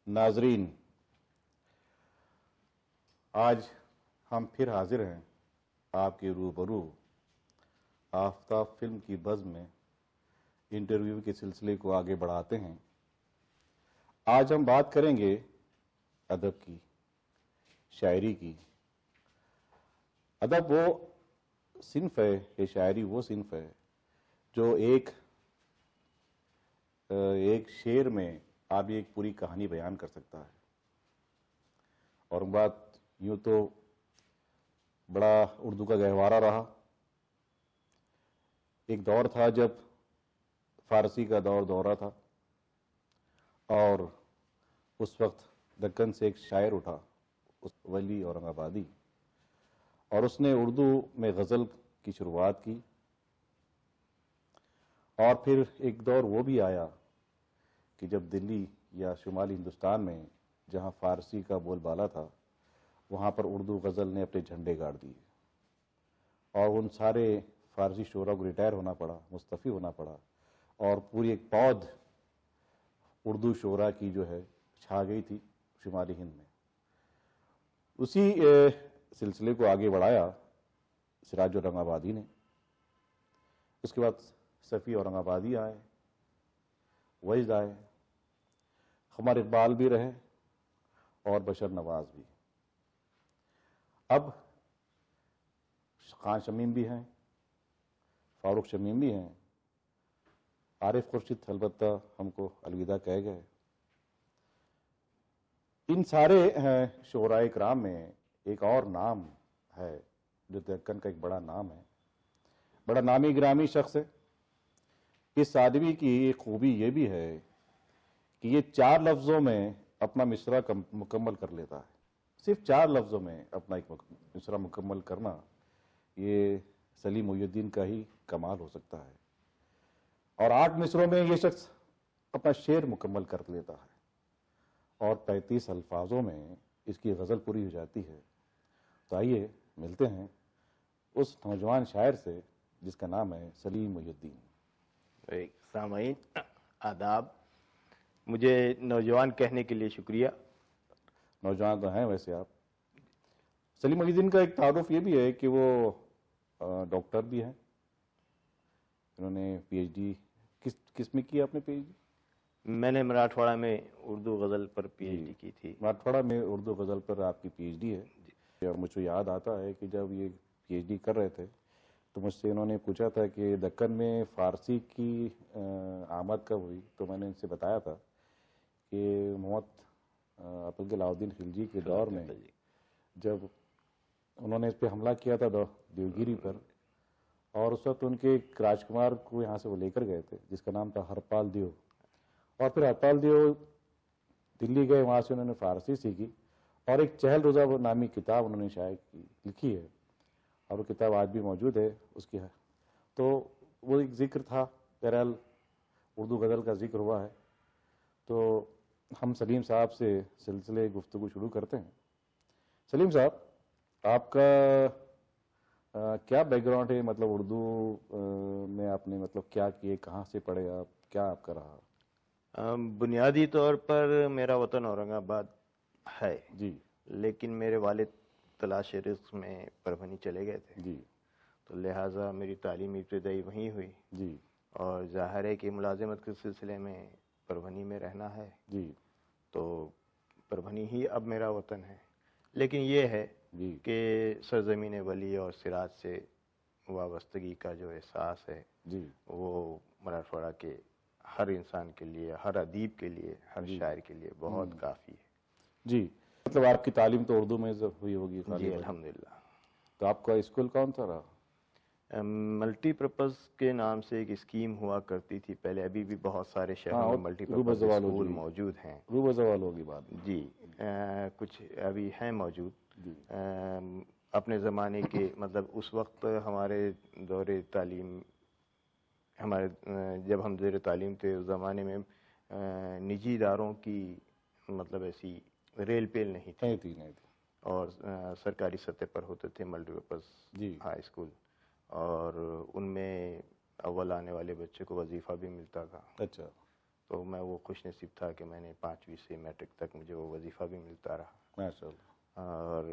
ناظرین، آج ہم پھر حاضر ہیں آپ کے روبرو آفتاب فلم کی بزم میں انٹرویو کے سلسلے کو آگے بڑھاتے ہیں۔ آج ہم بات کریں گے ادب کی، شاعری کی۔ ادب وہ صنف ہے، یہ شاعری وہ صنف ہے جو ایک شعر میں آپ ایک پوری کہانی بیان کر سکتا ہے۔ اور بات یوں تو بڑا اردو کا گہوارہ رہا۔ ایک دور تھا جب فارسی کا دورہ تھا، اور اس وقت دکن سے ایک شاعر اٹھا، ولی اورنگ آبادی، اور اس نے اردو میں غزل کی شروعات کی۔ اور پھر ایک دور وہ بھی آیا کہ جب دلی یا شمالی ہندوستان میں جہاں فارسی کا بول بالا تھا، وہاں پر اردو غزل نے اپنے جھنڈے گاڑ دیے، اور ان سارے فارسی شعراء کو ریٹائر ہونا پڑا، مستعفی ہونا پڑا، اور پوری ایک پود اردو شعراء کی جو ہے چھا گئی تھی شمالی ہند میں۔ اسی سلسلے کو آگے بڑھایا سراج اورنگ آبادی نے۔ اس کے بعد صفی اورنگ آبادی آئے، وجد آئے، قمر اقبال بھی رہے، اور بشر نواز بھی۔ اب خان شمیم بھی ہیں، فاروق شمیم بھی ہیں، عارف خورشید البتہ ہم کو الوداع کہہ گئے۔ ان سارے شعراء کرام میں ایک اور نام ہے جو دکن کا ایک بڑا نام ہے، بڑا نامی گرامی شخص ہے۔ اس آدمی کی ایک خوبی یہ بھی ہے کہ یہ 4 لفظوں میں اپنا مصرع مکمل کر لیتا ہے۔ صرف 4 لفظوں میں اپنا ایک مصرع مکمل کرنا، یہ سلیم محی الدین کا ہی کمال ہو سکتا ہے۔ اور 8 مصروں میں یہ شخص اپنا شعر مکمل کر لیتا ہے، اور 35 الفاظوں میں اس کی غزل پوری ہو جاتی ہے۔ تو آئیے ملتے ہیں اس نوجوان شاعر سے جس کا نام ہے سلیم محی الدین۔ سامعین آداب، مجھے نوجوان کہنے کے لیے شکریہ۔ نوجوان تو ہیں ویسے آپ۔ سلیم محی الدین کا ایک تعارف یہ بھی ہے کہ وہ ڈاکٹر بھی ہیں۔ انہوں نے پی ایچ ڈی کس میں کی؟ آپ نے پی ایچ ڈی؟ میں نے مراٹھواڑہ میں اردو غزل پر پی ایچ ڈی کی تھی۔ مراٹھواڑہ میں اردو غزل پر آپ کی پی ایچ ڈی ہے۔ اور مجھے یاد آتا ہے کہ جب یہ پی ایچ ڈی کر رہے تھے تو مجھ سے انہوں نے پوچھا تھا کہ دکن میں فارسی کی آمد کب ہوئی، تو میں نے ان سے بتایا تھا کہ محمد عبد العلاؤدین خلجی کے دور میں جب انہوں نے اس پہ حملہ کیا تھا دیوگیری پر، اور اس وقت ان کے ایک راجکمار کو یہاں سے وہ لے کر گئے تھے جس کا نام تھا ہرپال دیو، اور پھر ہرپال دیو دلی گئے، وہاں سے انہوں نے فارسی سیکھی، اور ایک چہل روزہ نامی کتاب انہوں نے شائع لکھی ہے، اور وہ کتاب آج بھی موجود ہے اس کی۔ تو وہ ایک ذکر تھا، بہرحال اردو غزل کا ذکر ہوا ہے، تو ہم سلیم صاحب سے سلسلے گفتگو شروع کرتے ہیں۔ سلیم صاحب، آپ کا کیا بیک گراؤنڈ ہے؟ مطلب اردو میں آپ نے مطلب کیا کیے، کہاں سے پڑھے آپ، کیا آپ کا رہا؟ بنیادی طور پر میرا وطن اورنگ آباد ہے جی، لیکن میرے والد تلاش رزق میں پربھنی چلے گئے تھے، جی، تو لہٰذا میری تعلیم ابتدائی وہیں ہوئی، جی، اور ظاہر ہے کہ ملازمت کے سلسلے میں پربھنی میں رہنا ہے، جی، تو پربھنی ہی اب میرا وطن ہے۔ لیکن یہ ہے جی، کہ سرزمین ولی اور سراج سے وابستگی کا جو احساس ہے جی، وہ مراٹھواڑہ کے ہر انسان کے لیے، ہر ادیب کے لیے، ہر شاعر کے لیے بہت کافی ہے۔ جی، مطلب آپ کی تعلیم تو اردو میں ہوئی ہوگی؟ جی الحمدللہ۔ تو آپ کا اسکول کون سا رہا؟ ملٹی پرپز کے نام سے ایک اسکیم ہوا کرتی تھی پہلے، ابھی بھی بہت سارے شہروں میں ملٹی پرپز اسکول موجود ہیں۔ روبہ زوال ہوگی بات۔ جی، کچھ ابھی ہیں موجود۔ اپنے زمانے کے مطلب اس وقت ہمارے دور تعلیم جب ہم زیر تعلیم تھے اس زمانے میں نجی اداروں کی مطلب ایسی ریل پیل نہیں تھی اور سرکاری سطح پر ہوتے تھے ملٹی پرپز ہائی اسکول، اور ان میں اول آنے والے بچے کو وظیفہ بھی ملتا تھا. اچھا. تو میں وہ خوش نصیب تھا کہ میں نے 5ویں سے میٹرک تک مجھے وہ وظیفہ بھی ملتا رہا. ماشاءاللہ. اور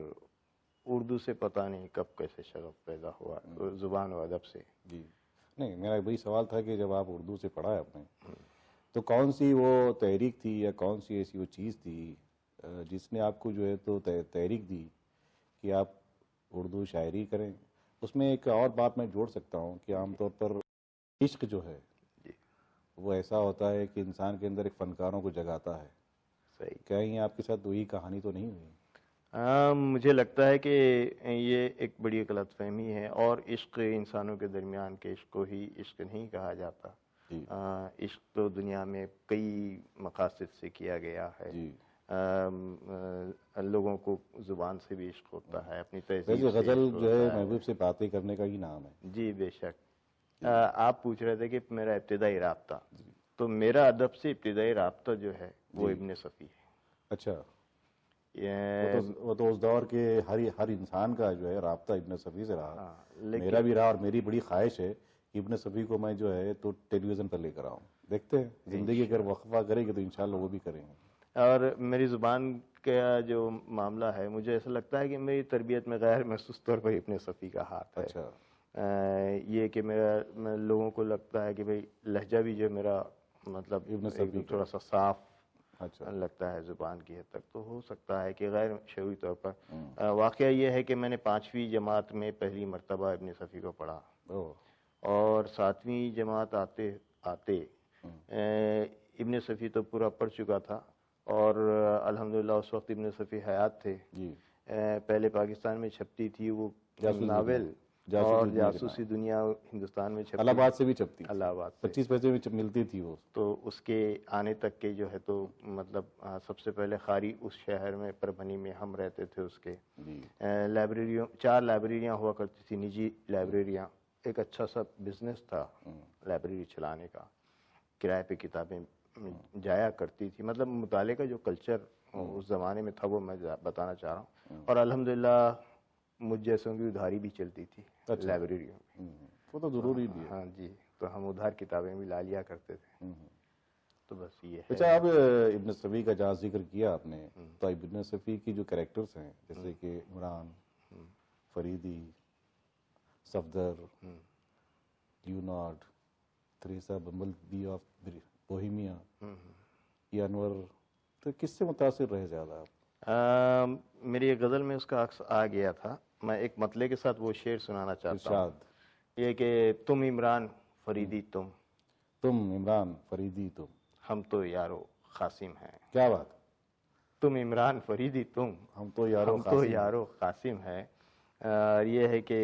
اردو سے پتہ نہیں کب کیسے شغف پیدا ہوا، زبان و ادب سے. جی نہیں، میرا وہی سوال تھا کہ جب آپ اردو سے پڑھا ہے آپ نے تو کون سی وہ تحریک تھی یا کون سی ایسی وہ چیز تھی جس نے آپ کو جو ہے تو تحریک دی کہ آپ اردو شاعری کریں؟ اس میں ایک اور بات میں جوڑ سکتا ہوں کہ عام طور پر عشق جو ہے وہ ایسا ہوتا ہے کہ انسان کے اندر ایک فنکاروں کو جگاتا ہے. صحیح. کہیں آپ کے ساتھ وہی کہانی تو نہیں ہوئی؟ مجھے لگتا ہے کہ یہ ایک بڑی غلط فہمی ہے، اور عشق انسانوں کے درمیان کے عشق کو ہی عشق نہیں کہا جاتا. عشق تو دنیا میں کئی مقاصد سے کیا گیا ہے. لوگوں کو زبان سے بھی عشق ہوتا ہے، اپنی تہذیب سے. غزل جو ہے محبوب سے باتیں کرنے کا ہی نام ہے. جی بے شک. آپ پوچھ رہے تھے کہ میرا ابتدائی رابطہ، تو میرا ادب سے ابتدائی رابطہ جو ہے وہ ابن صفی ہے. اچھا. وہ تو اس دور کے ہر انسان کا جو ہے رابطہ ابن صفی سے رہا. میرا بھی رہا، اور میری بڑی خواہش ہے کہ ابن صفی کو میں جو ہے تو ٹیلی ویژن پر لے کر آؤں. دیکھتے ہیں زندگی اگر وقفہ کرے گی تو انشاءاللہ وہ بھی کریں گے. اور میری زبان کا جو معاملہ ہے، مجھے ایسا لگتا ہے کہ میری تربیت میں غیر محسوس طور پر ابن صفی کا ہاتھ ہے. اچھا. یہ کہ لوگوں کو لگتا ہے کہ بھئی لہجہ بھی جو میرا مطلب تھوڑا سا صاف لگتا ہے زبان کی حد تک، تو ہو سکتا ہے کہ غیر شعوری طور پر. واقعہ یہ ہے کہ میں نے 5ویں جماعت میں پہلی مرتبہ ابن صفی کو پڑھا، اور 7ویں جماعت آتے آتے ابن صفی تو پورا پڑھ چکا تھا، اور الحمدللہ اس وقت ابن صفی حیات تھے. پہلے پاکستان میں چھپتی تھی وہ ناول، اور جاسوسی دنیا ہندوستان میں چھپتی، الہ آباد سے بھی چھپتی، الہ آباد سے 25 پیسے میں ملتی تھی وہ. تو اس کے آنے تک کے جو ہے تو مطلب سب سے پہلے خاری اس شہر میں پربھنی میں ہم رہتے تھے. اس کے لائبریریوں 4 لائبریریاں ہوا کرتی تھی، نجی لائبریریاں. ایک اچھا سا بزنس تھا لائبریری چلانے کا، کرائے پہ کتابیں جایا کرتی تھی. مطلب مطالعے کا جو کلچر اس زمانے میں تھا وہ میں بتانا چاہ رہا ہوں. اور الحمدللہ مجھ جیسوں کی ادھاری بھی چلتی تھی لائبریریوں میں. وہ تو ضروری بھی ہے. ہاں جی. تو ہم ادھار کتابیں بھی لا لیا کرتے تھے. تو بس یہ ہے. اچھا، اب ابن صفی کا جہاں ذکر کیا آپ نے، تو ابن صفی کی جو کریکٹرز ہیں جیسے کہ Imran, Faridi, Safdar, Leonard, Theresa Bumble Bee of Bohemia, یہ انور، تو کس سے متاثر رہے زیادہ آپ؟ میری ایک غزل میں اس کا عکس آ گیا تھا. میں ایک مطلع کے ساتھ وہ شعر سنانا چاہتا ہوں. یہ کہ تم عمران فریدی تم عمران فریدی تم، ہم تو یارو قاسم ہیں. کیا بات. تم عمران فریدی تم، ہم تو یارو قاسم ہے. یہ ہے کہ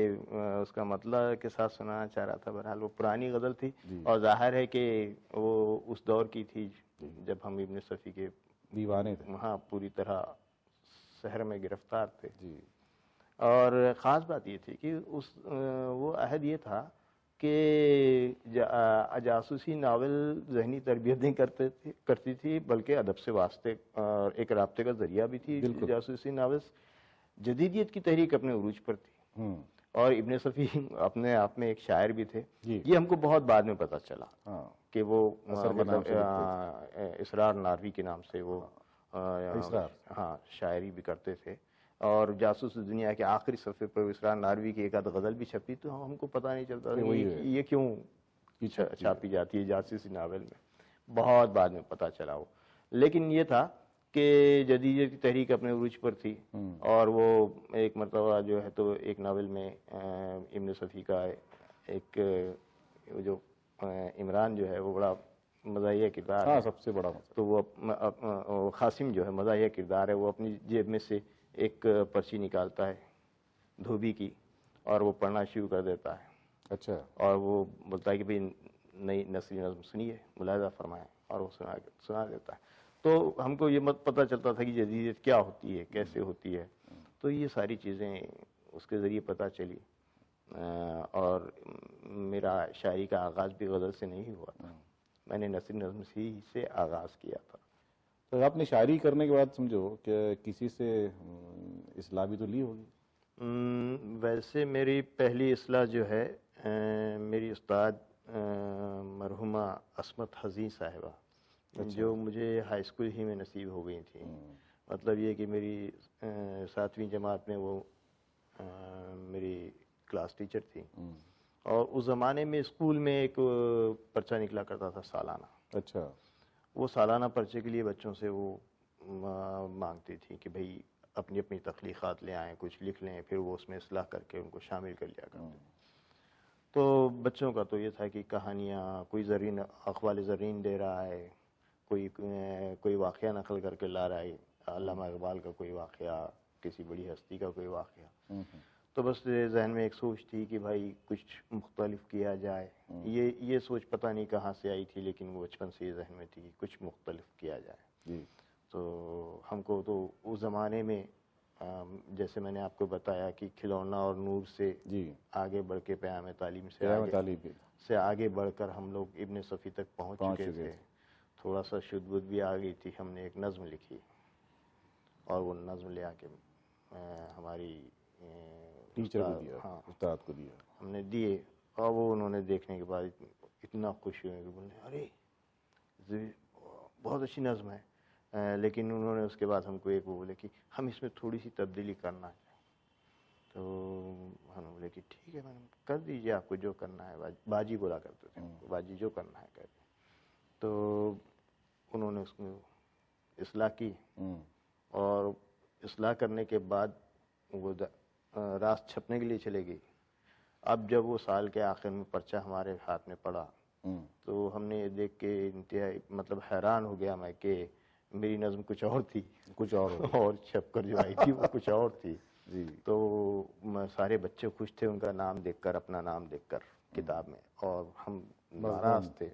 اس کا مطلب کے ساتھ سنانا چاہ رہا تھا. بہرحال وہ پرانی غزل تھی، اور ظاہر ہے کہ وہ اس دور کی تھی جب ہم ابن صفی کے دیوانے تھے. ہاں، پوری طرح شہر میں گرفتار تھے. اور خاص بات یہ تھی کہ وہ عہد یہ تھا کہ جاسوسی ناول ذہنی تربیت نہیں کرتی تھی، بلکہ ادب سے واسطے اور ایک رابطے کا ذریعہ بھی تھی. جاسوسی ناول جدیدیت کی تحریک اپنے عروج پر تھی، اور ابن صفی اپنے آپ میں ایک شاعر بھی تھے. یہ ہم کو بہت بعد میں پتہ چلا کہ وہ مطلب اسرار ناروی کے نام سے وہ ہاں شاعری بھی کرتے تھے. اور جاسوس دنیا کے آخری صفحے پر اسرار ناروی کی ایک آدھ غزل بھی چھپی، تو ہم کو پتہ نہیں چلتا یہ کیوں چھاپی جاتی ہے جاسوسی ناول میں. بہت بعد میں پتہ چلا وہ. لیکن یہ تھا کہ جدیدیت کی تحریک اپنے عروج پر تھی، اور وہ ایک مرتبہ جو ہے تو ایک ناول میں ابن صفی کا ایک جو عمران جو ہے وہ بڑا مزاحیہ کردار ہے، سب سے بڑا. تو وہ قاسم جو ہے مزاحیہ کردار ہے. وہ اپنی جیب میں سے ایک پرچی نکالتا ہے دھوبی کی، اور وہ پڑھنا شروع کر دیتا ہے. اچھا. اور وہ بولتا ہے کہ بھئی نئی نثری نظم سنیے، ملاحظہ فرمائیں، اور وہ سنا دیتا ہے. تو ہم کو یہ پتہ چلتا تھا کہ جدیدیت کیا ہوتی ہے، کیسے ہوتی ہے. تو یہ ساری چیزیں اس کے ذریعے پتہ چلی، اور میرا شاعری کا آغاز بھی غزل سے نہیں ہوا تھا، میں نے نثر نظم سے آغاز کیا تھا۔ تو آپ نے شاعری کرنے کے بعد سمجھو کہ کسی سے اصلاح بھی تو لی ہوگی؟ ویسے میری پہلی اصلاح جو ہے میری استاد مرحومہ عصمت حزین صاحبہ، جو مجھے ہائی اسکول ہی میں نصیب ہو گئی تھیں۔ مطلب یہ کہ میری 7ویں جماعت میں وہ میری کلاس ٹیچر تھی، اور اس زمانے میں اسکول میں ایک پرچہ نکلا کرتا تھا سالانہ۔ اچھا۔ وہ سالانہ پرچے کے لیے بچوں سے وہ مانگتی تھی کہ بھئی اپنی اپنی تخلیقات لے آئیں، کچھ لکھ لیں، پھر وہ اس میں اصلاح کر کے ان کو شامل کر لیا کرتے۔ تو بچوں کا تو یہ تھا کہ کہانیاں، کوئی زرین اقوال زرین دے رہا ہے، کوئی واقعہ نقل کر کے لا رہا ہے، علامہ اقبال کا کوئی واقعہ، کسی بڑی ہستی کا کوئی واقعہ۔ تو بس ذہن میں ایک سوچ تھی کہ بھائی کچھ مختلف کیا جائے۔ یہ سوچ پتہ نہیں کہاں سے آئی تھی، لیکن وہ بچپن سے یہ ذہن میں تھی کہ کچھ مختلف کیا جائے۔ تو ہم کو تو اس زمانے میں جیسے میں نے آپ کو بتایا کہ کھلونا اور نور سے آگے بڑھ کے پیام تعلیم سے آگے بڑھ کر ہم لوگ ابن صفی تک پہنچ چکے تھے۔ تھوڑا سا شد بدھ بھی آ گئی تھی، ہم نے ایک نظم لکھی، اور وہ نظم لے آ کے ہماری ٹیچر کو دیا، استاد کو دیا، ہم نے دیے، اور وہ انہوں نے دیکھنے کے بعد اتنا خوش ہوئے کہ بولے ارے بہت اچھی نظم ہے، لیکن انہوں نے اس کے بعد ہم کو ایک وہ بولے کہ ہم اس میں تھوڑی سی تبدیلی کرنا چاہیں۔ تو ہم نے بولے کہ ٹھیک ہے میڈم، کر دیجیے، آپ کو جو کرنا ہے، باجی بولا کرتے تھے، باجی جو کرنا ہے کر۔ تو انہوں نے اس میں اصلاح کی، اور اصلاح کرنے کے بعد وہ راست چھپنے کے لیے چلے گئی۔ اب جب وہ سال کے آخر میں پرچہ ہمارے ہاتھ میں پڑا، تو ہم نے یہ دیکھ کے انتہائی مطلب حیران ہو گیا میں کہ میری نظم کچھ اور تھی، اور چھپ کر جو آئی تھی وہ کچھ اور تھی۔ تو سارے بچے خوش تھے ان کا نام دیکھ کر، اپنا نام دیکھ کر کتاب میں، اور ہم ناراض تھے۔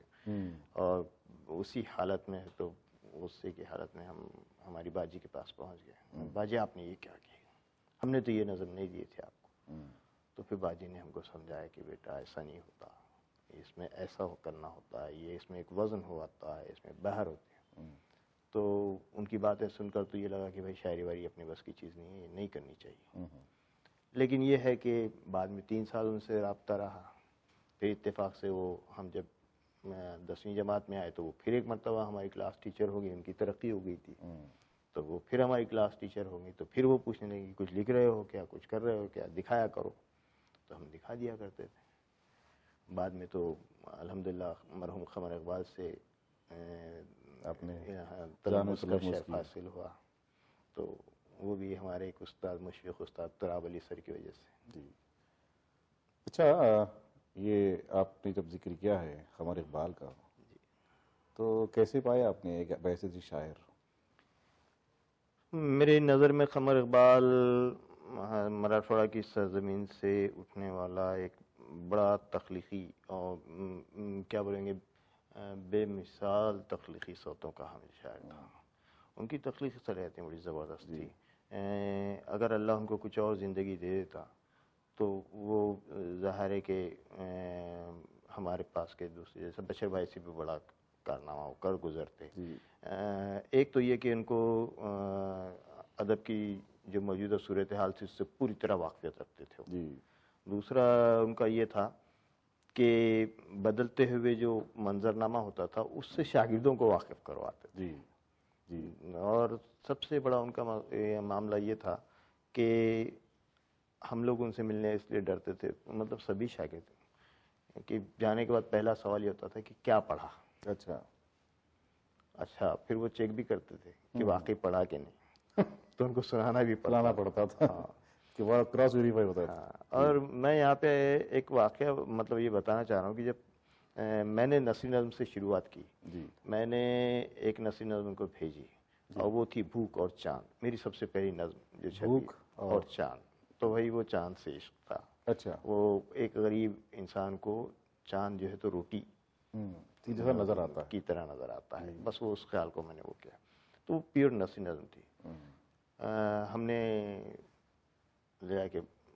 اور اسی حالت میں، تو غصے کی حالت میں ہم ہماری باجی کے پاس پہنچ گئے۔ باجی آپ نے یہ کیا کیا؟ ہم نے تو یہ نظم نہیں دیے تھے آپ کو۔ تو پھر باجی نے ہم کو سمجھایا کہ بیٹا ایسا نہیں ہوتا، اس میں ایسا کرنا ہوتا ہے، یہ اس میں ایک وزن ہوتا ہے، اس میں بہر ہوتی ہے۔ تو ان کی باتیں سن کر تو یہ لگا کہ بھائی شاعری واری اپنے بس کی چیز نہیں ہے، یہ نہیں کرنی چاہیے۔ لیکن یہ ہے کہ بعد میں 3 سال ان سے رابطہ رہا، پھر اتفاق سے وہ ہم جب 10ویں جماعت میں آئے تو وہ پھر ایک مرتبہ ہماری کلاس ٹیچر ہو گئی، ان کی ترقی ہو گئی تھی، تو وہ پھر ہماری کلاس ٹیچر ہو گئی۔ تو پھر وہ پوچھنے لگی کچھ لکھ رہے ہو کیا، کچھ کر رہے ہو کیا، دکھایا کرو۔ تو ہم دکھا دیا کرتے تھے۔ بعد میں تو الحمدللہ مرحوم قمر اقبال سے اپنے شرف حاصل ہوا، تو وہ بھی ہمارے ایک استاد، مشفق استاد تراب علی سر کی وجہ سے۔ اچھا، یہ آپ نے جب ذکر کیا ہے قمر اقبال کا، تو کیسے پایا آپ نے ایک ویسے جی شاعر؟ میرے نظر میں قمر اقبال مراٹھواڑہ کی سرزمین سے اٹھنے والا ایک بڑا تخلیقی اور کیا بولیں گے بے مثال تخلیقی صوتوں کا حامل شاعر تھا۔ ان کی تخلیقی صلاحیتیں بڑی زبردست تھی۔ اگر اللہ ان کو کچھ اور زندگی دے دیتا تو وہ ظاہر ہے کہ ہمارے پاس کے دوسرے جیسے بشر بھائی سے بھی بڑا کارنامہ وہ کر گزرتے۔ ایک تو یہ کہ ان کو ادب کی جو موجودہ صورتحال تھی اس سے پوری طرح واقفیت رکھتے تھے۔ دوسرا ان کا یہ تھا کہ بدلتے ہوئے جو منظرنامہ ہوتا تھا اس سے شاگردوں کو واقف کرواتے تھے۔ اور سب سے بڑا ان کا معاملہ یہ تھا کہ ہم لوگ ان سے ملنے اس لیے ڈرتے تھے، مطلب سبھی شاگرد، کہ جانے کے بعد پہلا سوال یہ ہوتا تھا کہ کیا پڑھا۔ اچھا پھر وہ چیک بھی کرتے تھے کہ واقعی پڑھا کہ نہیں، تو ان کو سنانا بھی پڑتا تھا کہ وہ کراس ویریفائی ہوتا تھا۔ اور میں یہاں پہ ایک واقعہ مطلب یہ بتانا چاہ رہا ہوں کہ جب میں نے نثری نظم سے شروعات کی، میں نے ایک نثری نظم کو بھیجی، اور وہ تھی بھوک اور چاند، میری سب سے پہلی نظم جو چھپی، اور چاند۔ تو وہی وہ چاند سے عشق تھا۔ اچھا، وہ ایک غریب انسان کو چاند جو ہے تو روٹی نظر آتا ہے کی طرح نظر آتا ہے، بس وہ اس خیال کو میں نے وہ کیا، تو وہ پیور نثری نظم تھی۔ ہم نے لیا کہ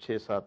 6-7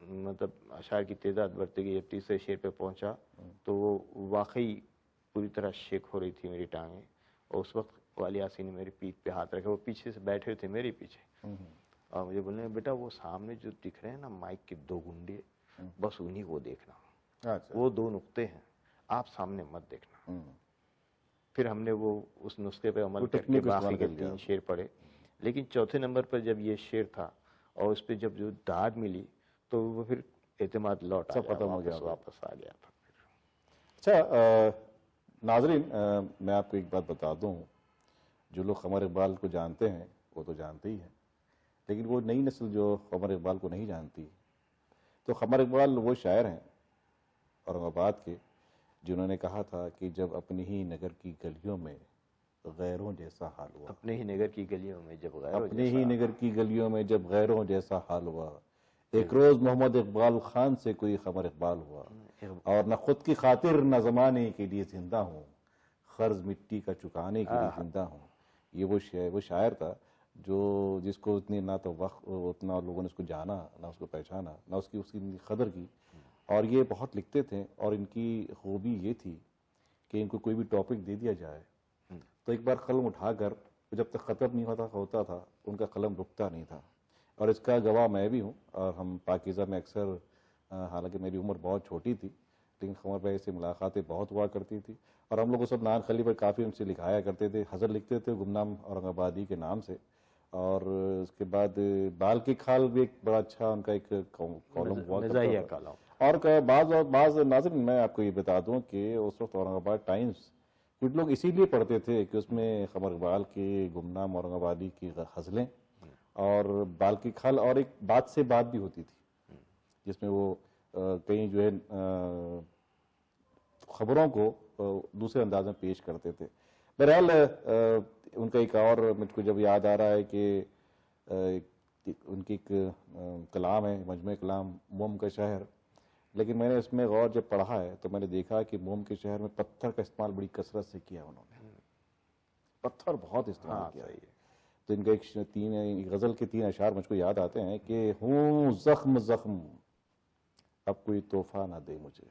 مطلب اشعار کی تعداد بڑھتی گئی، جب تیسرے شعر پہ پہنچا تو وہ واقعی پوری طرح شیک ہو رہی تھی میری ٹانگیں، اور اس وقت والی یاسین نے میری پیٹھ پہ ہاتھ رکھا، وہ پیچھے سے بیٹھے تھے میرے پیچھے، اور مجھے بولنے بیٹا وہ سامنے جو دکھ رہے ہیں نا مائک کے 2 گنڈے، بس انہی کو دیکھنا، وہ 2 نقطے ہیں، آپ سامنے مت دیکھنا۔ پھر ہم نے وہ اس نسخے پہ عمل کر کے باقی کے 3 شعر پڑھے، لیکن چوتھے نمبر پر جب یہ شعر تھا اور اس پہ جب جو داد ملی تو وہ پھر اعتماد لوٹ آیا، ختم ہو گیا، واپس آ گیا تھا۔ اچھا ناظرین، میں آپ کو ایک بات بتا دوں، جو لوگ قمر اقبال کو جانتے ہیں وہ تو جانتے ہی ہیں، لیکن وہ نئی نسل جو قمر اقبال کو نہیں جانتی، تو قمر اقبال وہ شاعر ہیں اورنگ آباد کے جنہوں نے کہا تھا کہ جب اپنی ہی نگر کی گلیوں میں غیروں جیسا حال ہوا، اپنے ہی نگر کی گلیوں میں جب غیروں اپنے ہی نگر کی گلیوں میں جب غیروں جیسا حال ہوا، ایک روز محمد اقبال خان سے کوئی قمر اقبال ہوا، اور نہ خود کی خاطر نہ زمانے کے لیے زندہ ہوں، قرض مٹی کا چکانے کے لیے زندہ ہوں۔ یہ وہ شاعر تھا جس کو اتنی نہ تو وقت اتنا لوگوں نے اس کو جانا، نہ اس کو پہچانا، نہ اس کی قدر کی، اور یہ بہت لکھتے تھے، اور ان کی خوبی یہ تھی کہ ان کو کوئی بھی ٹاپک دے دیا جائے تو ایک بار قلم اٹھا کر جب تک ختم نہیں ہوتا تھا ان کا قلم رکتا نہیں تھا، اور اس کا گواہ میں بھی ہوں۔ اور ہم پاکیزہ میں اکثر، حالانکہ میری عمر بہت چھوٹی تھی لیکن قمر بھائی سے ملاقاتیں بہت ہوا کرتی تھی، اور ہم لوگ سب نان خلی پر کافی ان سے لکھایا کرتے تھے، حضر لکھتے تھے گمنام اورنگ آبادی کے نام سے، اور اس کے بعد بال کی کھال بھی ایک بڑا اچھا ان کا ایک کالم ہوا کرتا تھا۔ اور بعض ناظرین میں آپ کو یہ بتا دوں کہ اس وقت اورنگ آباد ٹائمز کچھ لوگ اسی لیے پڑھتے تھے کہ اس میں قمر اقبال کے گمنام اورنگ آبادی کی غزلیں اور بال کی کھال، اور ایک بات سے بات بھی ہوتی تھی جس میں وہ کئی جو ہے خبروں کو دوسرے انداز میں پیش کرتے تھے۔ بہرحال ان کا ایک اور مجھ کو جب یاد آ رہا ہے کہ ان کی ایک کلام ہے، مجموعہ کلام موم کا شہر، لیکن میں نے اس میں غور جب پڑھا ہے تو میں نے دیکھا کہ موم کے شہر میں پتھر کا استعمال بڑی کثرت سے کیا انہوں نے، پتھر بہت استعمال کیا ہے۔ تو ان کا ایک غزل کے 3 اشعار مجھ کو یاد آتے ہیں کہ ہوں زخم زخم اب کوئی تحفہ نہ دے مجھے،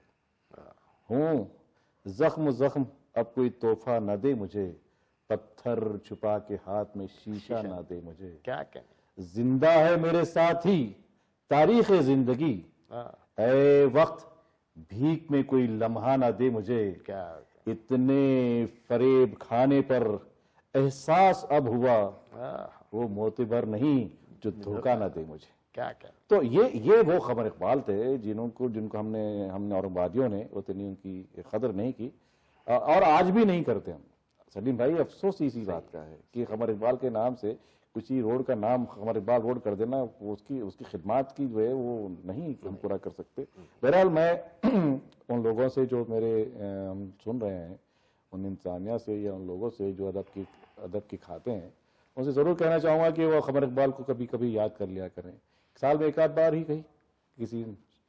ہوں زخم زخم اب کوئی تحفہ نہ دے مجھے، پتھر چھپا کے ہاتھ میں شیشہ نہ دے مجھے، کیا کہنے، زندہ ہے میرے ساتھی تاریخ زندگی، اے وقت بھیک میں کوئی لمحہ نہ دے مجھے، اتنے فریب کھانے پر احساس اب ہوا، وہ معتبر نہیں جو دھوکہ نہ دے مجھے۔ تو یہ وہ قمر اقبال تھے جن کو ہم نے اورنگ آبادیوں نے اتنی ان کی قدر نہیں کی، اور آج بھی نہیں کرتے ہم۔ سلیم بھائی افسوس اسی بات کا ہے کہ قمر اقبال کے نام سے کسی روڈ کا نام قمر اقبال روڈ کر دینا، اس کی خدمات کی جو ہے وہ نہیں ہم پورا کر سکتے۔ بہرحال میں ان لوگوں سے جو میرے ہم سن رہے ہیں، ان انسانیہ سے یا ان لوگوں سے جو ادب کی کھاتے ہیں، ان سے ضرور کہنا چاہوں گا کہ وہ قمر اقبال کو کبھی کبھی یاد کر لیا کریں، سال میں ایک آدھ بار ہی کہیں، کسی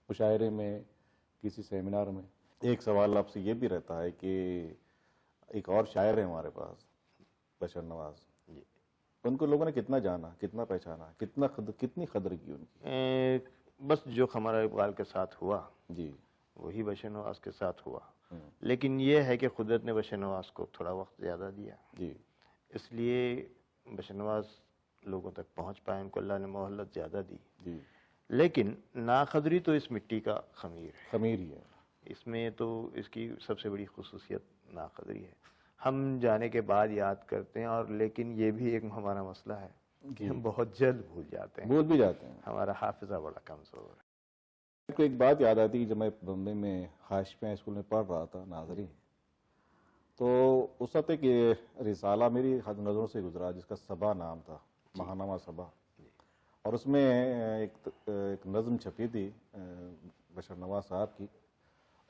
مشاعرے میں، کسی سیمینار میں۔ ایک سوال آپ سے یہ بھی رہتا ہے کہ ایک اور شاعر ہے ہمارے پاس بشر نواز، ان کو لوگوں نے کتنا جانا، کتنا پہچانا، کتنی قدر کی ان کی؟ بس جو قمر اقبال کے ساتھ ہوا جی وہی بشر نواز کے ساتھ ہوا، لیکن یہ ہے کہ قدرت نے بشر نواز کو تھوڑا وقت زیادہ دیا، جی اس لیے بشر نواز لوگوں تک پہنچ پائے، ان کو اللہ نے مہلت زیادہ دی، جی، لیکن ناقدری تو اس مٹی کا خمیر ہی ہے، اس میں تو اس کی سب سے بڑی خصوصیت ناقدری ہے۔ ہم جانے کے بعد یاد کرتے ہیں، اور لیکن یہ بھی ایک ہمارا مسئلہ ہے کہ ہم بہت جلد بھول بھی جاتے ہیں، ہمارا حافظہ بڑا کمزور ہے۔ میرے کو ایک بات یاد آتی ہے، جب میں بمبئی میں ہاشمیہ اسکول میں پڑھ رہا تھا ناظرین، تو اس وقت ایک رسالہ میری نظروں سے گزرا جس کا صبا نام تھا، ماہنامہ صبا، اور اس میں ایک نظم چھپی تھی بشر نواز صاحب کی،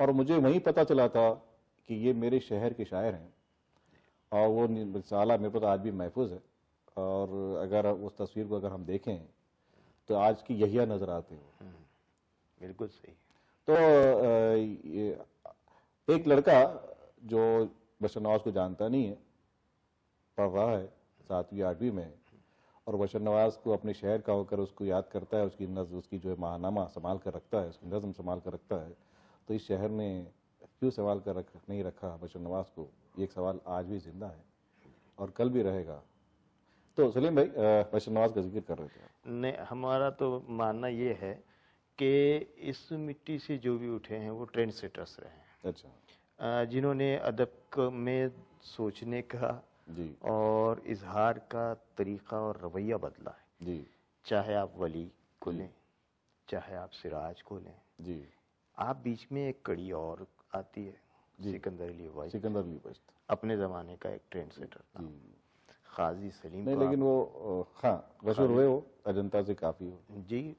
اور مجھے وہیں پتہ چلا تھا کہ یہ میرے شہر کے شاعر ہیں، اور وہ رسالہ میرے پاس آج بھی محفوظ ہے، اور اگر اس تصویر کو اگر ہم دیکھیں تو آج کی یحییٰ نظر آتے ہیں۔ بالکل صحیح۔ تو ایک لڑکا جو بشر نواز کو جانتا نہیں ہے، پڑھ رہا ہے 7ویں 8ویں میں، اور بشر نواز کو اپنے شہر کا ہو کر اس کو یاد کرتا ہے، اس کی نظم، اس کی جو ہے ماہنامہ سنبھال کر رکھتا ہے، اس کی نظم سنبھال کر رکھتا ہے، تو اس شہر نے کیوں سنبھال کر نہیں رکھا بشر نواز کو؟ یہ ایک سوال آج بھی زندہ ہے اور کل بھی رہے گا۔ تو سلیم بھائی بشر نواز کا ذکر کر رہے تھے آپ۔ نہیں، ہمارا تو ماننا یہ ہے کہ اس مٹی سے جو بھی اٹھے ہیں وہ ٹرینڈ سیٹرس رہے ہیں، اچھا جنہوں نے ادب میں سوچنے کا جی اور اظہار کا طریقہ اور رویہ بدلا ہے۔ جی چاہے آپ ولی کو لیں، چاہے آپ سراج کو لیں، جی آپ بیچ میں ایک کڑی اور آتی ہے، جی سکندر علی وجد، سکندر علی وجد، اپنے زمانے کا ایک ٹرینڈ سیٹر تھا۔ جی قاضی سلیم نہیں، کو لیکن وہ ہاں مشہور ہوئے، وہ اجنتا سے کافی ہو۔ جی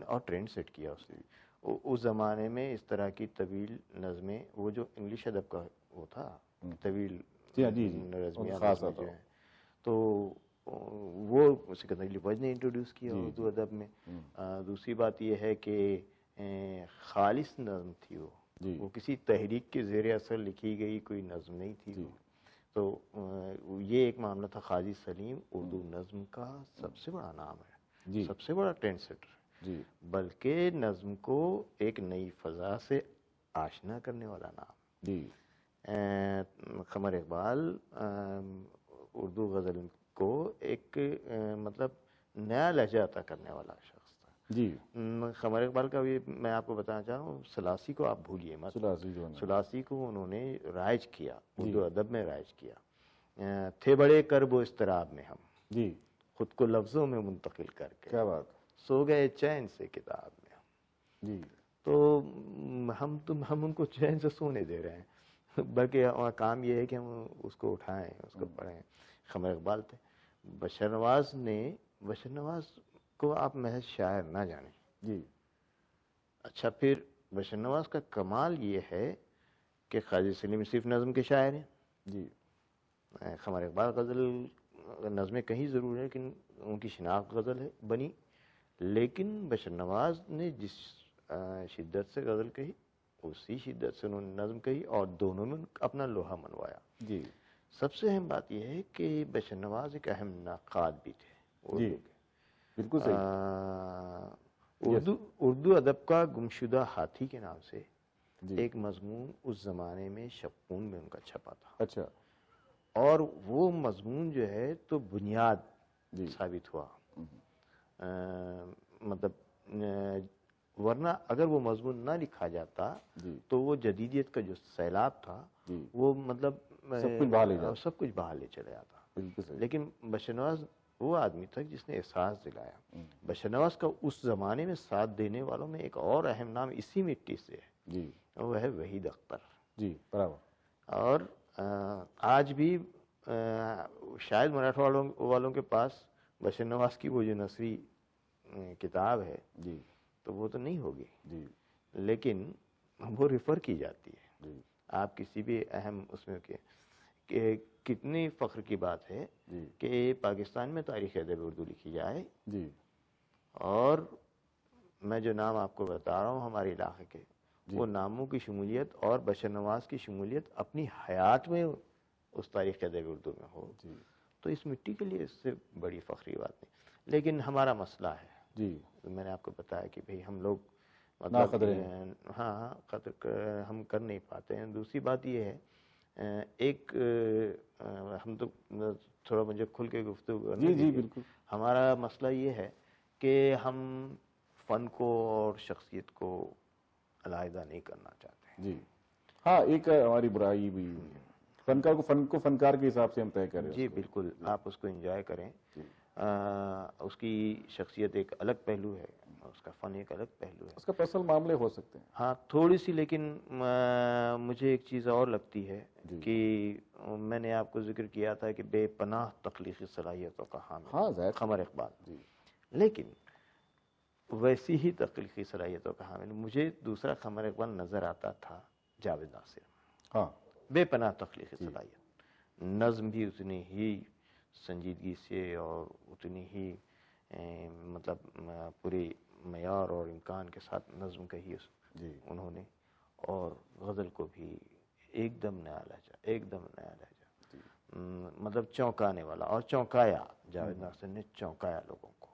اور ٹرینڈ سیٹ کیا اس نے۔ اس زمانے میں اس طرح کی طویل نظمیں، وہ جو انگلش ادب کا وہ تھا طویل جی جی جی نظمیہ خاص نظمیں جو ہیں، تو وہ سکندر علی وجد نے انٹروڈیوس کیا اردو ادب میں۔ دوسری بات یہ ہے کہ خالص نظم تھی وہ کسی تحریک کے زیر اثر لکھی گئی کوئی نظم نہیں تھی وہ۔ تو یہ ایک معاملہ تھا۔ قاضی سلیم اردو نظم کا سب سے بڑا نام ہے، سب سے بڑا ٹرینڈ سیٹر، جی بلکہ نظم کو ایک نئی فضا سے آشنا کرنے والا نام۔ جی قمر اقبال اردو غزل کو ایک مطلب نیا لہجہ عطا کرنے والا شخص تھا۔ جی قمر اقبال کا بھی میں آپ کو بتانا چاہوں، ثلاثی کو آپ بھولیے مت، ثلاثی کو انہوں نے رائج کیا، اردو ادب میں رائج کیا۔ تھے بڑے کرب و اضطراب میں ہم، جی خود کو لفظوں میں منتقل کر کے، کیا بات، سو گئے چین سے کتاب میں ہم۔ جی تو ہم ان کو چین سے سونے دے رہے ہیں، بلکہ ہمارا کام یہ ہے کہ ہم اس کو اٹھائیں، اس کو پڑھیں۔ قمر اقبال تھے۔ بشر نواز کو آپ محض شاعر نہ جانیں، جی اچھا پھر بشر نواز کا کمال یہ ہے کہ قاضی سلیم صرف نظم کے شاعر ہیں، جی قمر اقبال غزل نظمیں کہیں ضرور ہیں لیکن ان کی شناخت غزل ہے بنی، لیکن بشر نواز نے جس شدت سے غزل کہی اسی شدت سے انہوں نے نظم کہی، اور دونوں میں اپنا لوہا منوایا۔ جی سب سے اہم بات یہ ہے کہ بشر نواز ایک اہم نقاد بھی تھے اردو جی کے۔ بالکل صحیح۔ اردو ادب کا گمشدہ ہاتھی کے نام سے جی ایک مضمون اس زمانے میں شپون میں ان کا چھپا تھا، اچھا اور وہ مضمون جو ہے تو بنیاد جی ثابت ہوا، مطلب ورنہ اگر وہ مضمون نہ لکھا جاتا جی تو وہ جدیدیت کا جو سیلاب تھا جی وہ مطلب سب کچھ بہا لے جاتا، سب کچھ بہا لے چلے جاتا۔ بالکل صحیح۔ لیکن بشر نواز وہ آدمی تھا جس نے احساس دلایا۔ بشر نواز کا اس زمانے میں ساتھ دینے والوں میں ایک اور اہم نام اسی مٹی سے ہے، جی وہ ہے وحید اختر۔ جی برابر۔ اور آج بھی شاید مراٹھا والوں کے پاس بشر نواز کی وہ جو نثری کتاب ہے جی تو وہ تو نہیں ہوگی، جی لیکن وہ ریفر کی جاتی ہے۔ جی آپ کسی بھی اہم اس میں کہ کتنی فخر کی بات ہے جی کہ پاکستان میں تاریخ ادب اردو لکھی جائے، جی اور میں جو نام آپ کو بتا رہا ہوں ہمارے علاقے کے، وہ ناموں کی شمولیت اور بشر نواز کی شمولیت اپنی حیات میں اس تاریخ ادب اردو میں ہو، تو اس مٹی کے لیے اس سے بڑی فخری بات نہیں۔ لیکن ہمارا مسئلہ ہے، جی میں نے آپ کو بتایا کہ بھئی ہم لوگ ناقدر ہاں قدر ہم کر نہیں پاتے ہیں۔ دوسری بات یہ ہے ایک ہم تو تھوڑا مجھے کھل کے گفتگو کرنے جی جی دیجیے۔ بالکل۔ ہمارا مسئلہ یہ ہے کہ ہم فن کو اور شخصیت کو علیحدہ نہیں کرنا چاہتے۔ جی ہاں، ایک ہماری برائی بھی فنکار کو فن کو فنکار کے حساب سے ہم طے کریں۔ جی بالکل، آپ اس کو انجوائے کریں، اس کی شخصیت ایک الگ پہلو ہے، اس کا فن ایک الگ پہلو ہے، اس کا پرسنل معاملے ہو سکتے ہیں۔ ہاں تھوڑی سی، لیکن مجھے ایک چیز اور لگتی ہے کہ میں نے آپ کو ذکر کیا تھا کہ بے پناہ تخلیقی صلاحیتوں کا حامل قمر اقبال، لیکن ویسی ہی تخلیقی صلاحیتوں کا حامل مجھے دوسرا قمر اقبال نظر آتا تھا، جاوید ناصر۔ ہاں بے پناہ تخلیقی صلاحیت، نظم بھی اتنی ہی سنجیدگی سے اور اتنی ہی مطلب پوری معیار اور امکان کے ساتھ نظم کہی انہوں نے، اور غزل کو بھی ایک دم نیا لہجہ، ایک دم نیا لہجہ۔ مطلب چونکانے والا، اور چونکایا، جاوید ناصر نے چونکایا لوگوں کو،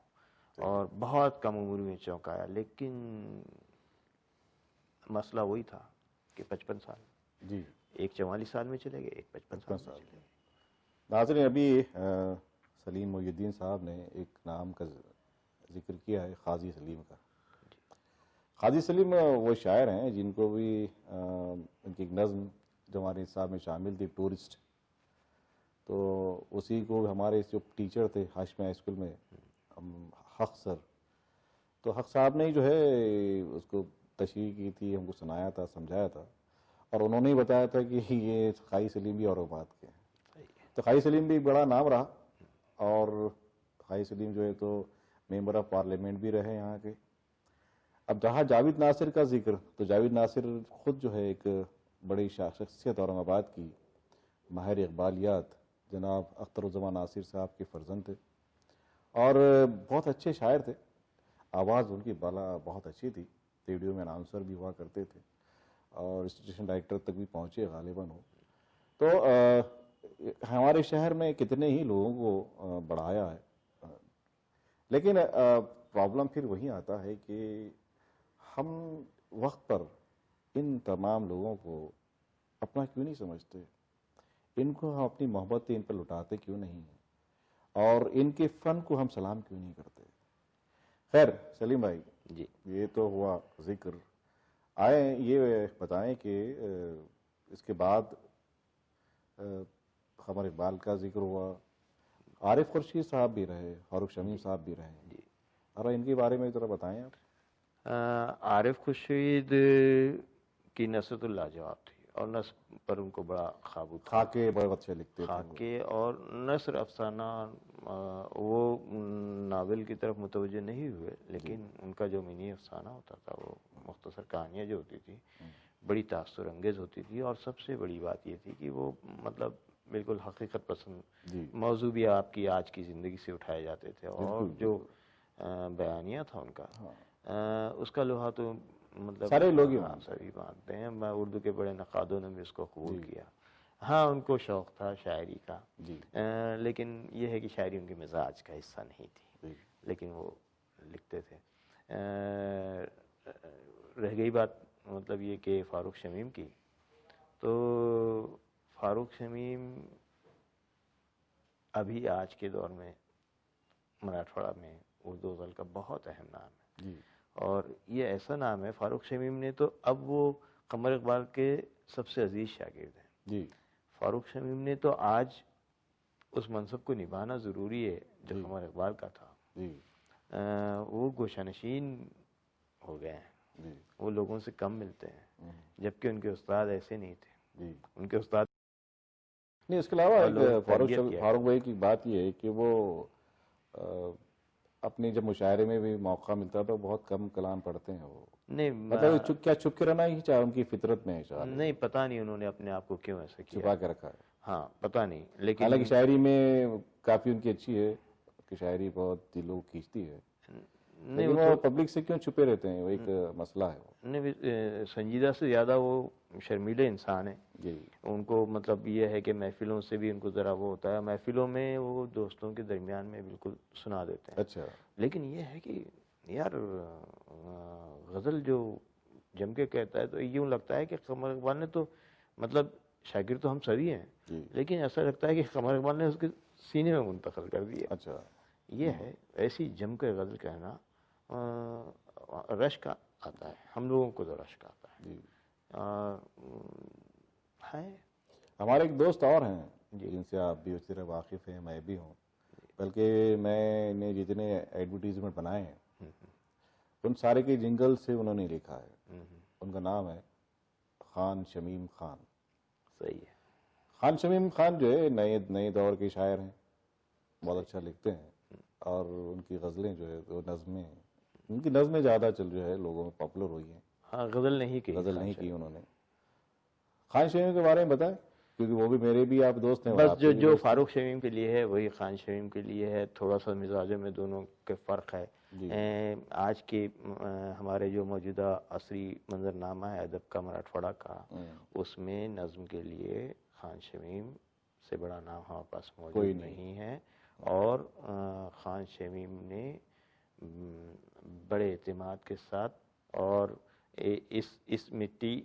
اور بہت کم عمر میں چونکایا، لیکن مسئلہ وہی تھا کہ 55 سال، جی ایک 44 سال میں چلے گئے، ایک 55 سال میں چلے گئے۔ ناظرین، ابھی سلیم محی الدین صاحب نے ایک نام کا ذکر کیا ہے، قاضی سلیم کا۔ قاضی سلیم وہ شاعر ہیں جن کو بھی ان کی ایک نظم جو ہمارے نصاب میں شامل تھی، ٹورسٹ، تو اسی کو ہمارے جو ٹیچر تھے ہاشمی ہائی اسکول میں، حق سر، تو حق صاحب نے جو ہے اس کو تشریح کی تھی، ہم کو سنایا تھا، سمجھایا تھا، اور انہوں نے ہی بتایا تھا کہ یہ قاضی سلیم بھی اورنگ آباد کے ہیں۔ تو قاضی سلیم بھی بڑا نام رہا، اور قاضی سلیم جو ہے تو ممبر آف پارلیمنٹ بھی رہے یہاں کے۔ اب جہاں جاوید ناصر کا ذکر، تو جاوید ناصر خود جو ہے ایک بڑی شخصیت اورنگ آباد کی، ماہر اقبالیات جناب اخترالزمان ناصر صاحب کے فرزند تھے، اور بہت اچھے شاعر تھے، آواز ان کی بالا بہت اچھی تھی، ریڈیو میں اناؤنسر بھی ہوا کرتے تھے، اور اسٹیشن ڈائریکٹر تک بھی پہنچے غالباً ہو۔ تو ہمارے شہر میں کتنے ہی لوگوں کو بڑھایا ہے، لیکن پرابلم پھر وہی آتا ہے کہ ہم وقت پر ان تمام لوگوں کو اپنا کیوں نہیں سمجھتے، ان کو ہم اپنی محبت ان پر لٹاتے کیوں نہیں ہیں، اور ان کے فن کو ہم سلام کیوں نہیں کرتے۔ خیر سلیم بھائی جی، یہ تو ہوا ذکر، آئے یہ بتائیں کہ اس کے بعد قمر اقبال کا ذکر ہوا، عارف خورشید صاحب بھی رہے، فاروق شمیم صاحب بھی رہے، جی۔ اور ان کے بارے میں ذرا بتائیں آپ۔ عارف خورشید کی نثر تو لاجواب تھی، اور نثر پر ان کو بڑا قابو تھا، خاکے بڑے اچھے لکھتے تھے، خاکے اور نثر افسانہ، وہ ناول کی طرف متوجہ نہیں ہوئے، لیکن ان کا جو منی افسانہ ہوتا تھا، وہ مختصر کہانیاں جو ہوتی تھی بڑی تاثر انگیز ہوتی تھی، اور سب سے بڑی بات یہ تھی کہ وہ مطلب بالکل حقیقت پسند موضوع بھی آپ کی آج کی زندگی سے اٹھائے جاتے تھے، اور جو بیانیہ تھا ان کا، اس کا لوہا تو مطلب سارے لوگ ہی سبھی مانتے ہیں، میں اردو کے بڑے نقادوں نے بھی اس کو قبول کیا۔ ہاں ان کو شوق تھا شاعری کا، لیکن یہ ہے کہ شاعری ان کے مزاج کا حصہ نہیں تھی، لیکن وہ لکھتے تھے۔ رہ گئی بات مطلب یہ کہ فاروق شمیم کی، تو فاروق شمیم ابھی آج کے دور میں مراٹھواڑہ میں اردو غزل کا بہت اہم نام ہے، اور یہ ایسا نام ہے، فاروق شمیم نے تو اب وہ قمر اقبال کے سب سے عزیز شاگرد ہیں۔ فاروق شمیم نے تو آج اس منصب کو نبھانا ضروری ہے جو قمر اقبال کا تھا، وہ گوشہ نشین ہو گئے ہیں، وہ لوگوں سے کم ملتے ہیں، جبکہ ان کے استاد ایسے نہیں تھے، ان کے استاد نہیں۔ اس کے علاوہ فاروق بھائی کی بات یہ ہے کہ وہ اپنی جب مشاعرے میں بھی موقع ملتا تو بہت کم کلام پڑھتے ہیں، وہ نہیں، مطلب کیا چھپ کے رہنا ہی چاہے ان کی فطرت میں ہے، نہیں پتہ نہیں انہوں نے اپنے آپ کو کیوں ایسا کیا، چھپا کے رکھا ہے، ہاں پتہ نہیں، لیکن حالانکہ شاعری میں کافی ان کی اچھی ہے کہ شاعری بہت دلوں کو کھینچتی ہے، لیکن وہ پبلک سے کیوں چھپے رہتے ہیں، وہ ایک مسئلہ ہے۔ نہیں، سنجیدہ سے زیادہ وہ شرمیلے انسان ہیں، ان کو مطلب یہ ہے کہ محفلوں سے بھی ان کو ذرا وہ ہوتا ہے، محفلوں میں وہ دوستوں کے درمیان میں بالکل سنا دیتے ہیں، اچھا، لیکن یہ ہے کہ یار غزل جو جم کے کہتا ہے تو یوں لگتا ہے کہ قمر اقبال نے تو مطلب شاگرد تو ہم سبھی ہیں، لیکن ایسا لگتا ہے کہ قمر اقبال نے اس کے سینے میں منتقل کر دیا۔ اچھا، یہ ہے ایسی جم کے غزل کہنا، رشک آتا ہے، ہم لوگوں کو تو رشک آتا ہے۔ ہمارے ایک دوست اور ہیں جن سے آپ بھی اس طرح واقف ہیں، میں بھی ہوں، بلکہ میں نے جتنے ایڈورٹیزمنٹ بنائے ہیں ان سارے کے جنگل سے انہوں نے لکھا ہے، ان کا نام ہے خان شمیم خان۔ صحیح ہے، خان شمیم خان جو ہے نئے دور کے شاعر ہیں، بہت اچھا لکھتے ہیں، اور ان کی غزلیں جو ہے وہ نظمیں، ان کی نظمیں زیادہ جو ہے لوگوں میں پاپولر ہوئی ہیں، ہاں غزل نہیں کی انہوں نے۔ خان شمیم کے بارے میں بتائیں، کیونکہ وہ بھی میرے بھی آپ دوست ہیں۔ بس جو فاروق شمیم کے لیے ہے وہی خان شمیم کے لیے ہے، تھوڑا سا مزاجوں میں دونوں کے فرق ہے۔ آج کے ہمارے جو موجودہ عصری منظرنامہ ہے ادب کا مراٹھواڑہ کا، اس میں نظم کے لیے خان شمیم سے بڑا نام ہمارے پاس موجود کوئی نہیں ہے، اور خان شمیم نے بڑے اعتماد کے ساتھ اور اس مٹی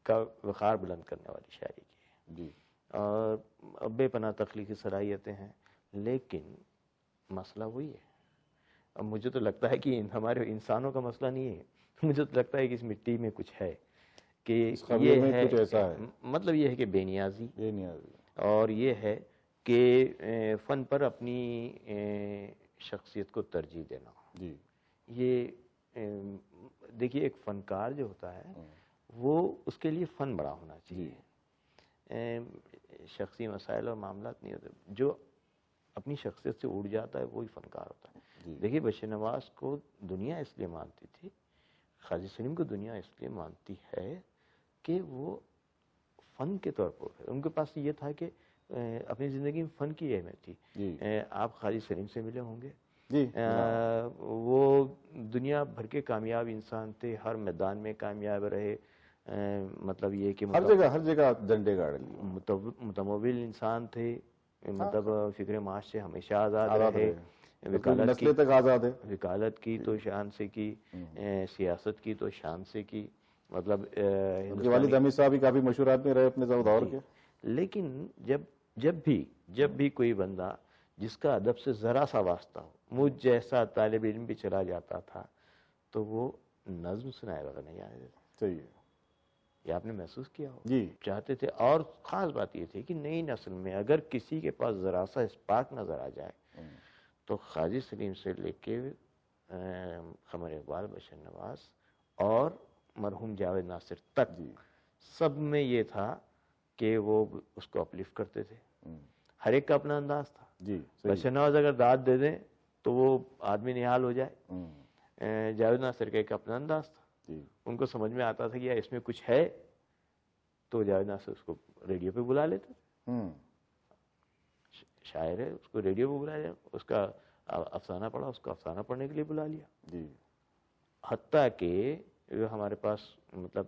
کا وقار بلند کرنے والی شاعری کی ہے، جی اور بے پناہ تخلیقی صلاحیتیں ہیں، لیکن مسئلہ وہی ہے۔ اب مجھے تو لگتا ہے کہ ہمارے انسانوں کا مسئلہ نہیں ہے، مجھے تو لگتا ہے کہ اس مٹی میں کچھ ہے، کہ اس خبر یہ میں ہے کچھ ایسا ہے، مطلب یہ ہے کہ بے نیازی، یہ نہیں آتی۔ اور یہ ہے کہ فن پر اپنی شخصیت کو ترجیح دینا۔ جی یہ دیکھیے، ایک فنکار جو ہوتا ہے وہ اس کے لیے فن بڑا ہونا چاہیے، شخصی مسائل اور معاملات نہیں ہوتے۔ جو اپنی شخصیت سے اڑ جاتا ہے وہی فنکار ہوتا ہے۔ دیکھیے، بشیر نواز کو دنیا اس لیے مانتی تھی، قاضی سلیم کو دنیا اس لیے مانتی ہے کہ وہ فن کے طور پر، ان کے پاس یہ تھا کہ اپنی زندگی میں فن کی اہمیت تھی۔ آپ قاضی سلیم سے ملے ہوں گے، جی وہ دنیا بھر کے کامیاب انسان تھے، ہر میدان میں کامیاب رہے، مطلب یہ کہ ہر جگہ ڈنڈے گاڑ لیے، متمول انسان تھے، مطلب فکر معاش سے ہمیشہ آزاد رہے، نسلیں تک آزاد ہے، وکالت کی تو شان سے کی، سیاست کی تو شان سے کی، مطلب والد حمید صاحب بھی کافی مشہور آدمی رہے اپنے دور کے۔ لیکن جب بھی کوئی بندہ جس کا ادب سے ذرا سا واسطہ ہو، مجھ جیسا طالب علم بھی چلا جاتا تھا تو وہ نظم سنائے بغیر نہیں آنے دیتا۔ صحیح ہے، یہ آپ نے محسوس کیا ہو، جی چاہتے تھے۔ اور خاص بات یہ تھی کہ نئی نسل میں اگر کسی کے پاس ذرا سا اسپارک نظر آ جائے تو قاضی سلیم سے لے کے قمر اقبال، بشیر نواز اور مرحوم جاوید ناصر تک، سب میں یہ تھا کہ وہ اس کو اپلفٹ کرتے تھے۔ ہر ایک کا اپنا انداز تھا۔ بشیر نواز اگر داد دے دیں تو وہ آدمی نہال ہو جائے، جاوید ناصر کا ایک اپنا انداز تھا، ان کو سمجھ میں آتا تھا کہ اس میں کچھ ہے تو جاوید ناصر اس کو ریڈیو پہ بلا لیتے، شاعر ہے اس کو ریڈیو پہ بلایا، اس کا افسانہ پڑھا، اس کو افسانہ پڑھنے کے لیے بلا لیا۔ حتیٰ کہ ہمارے پاس مطلب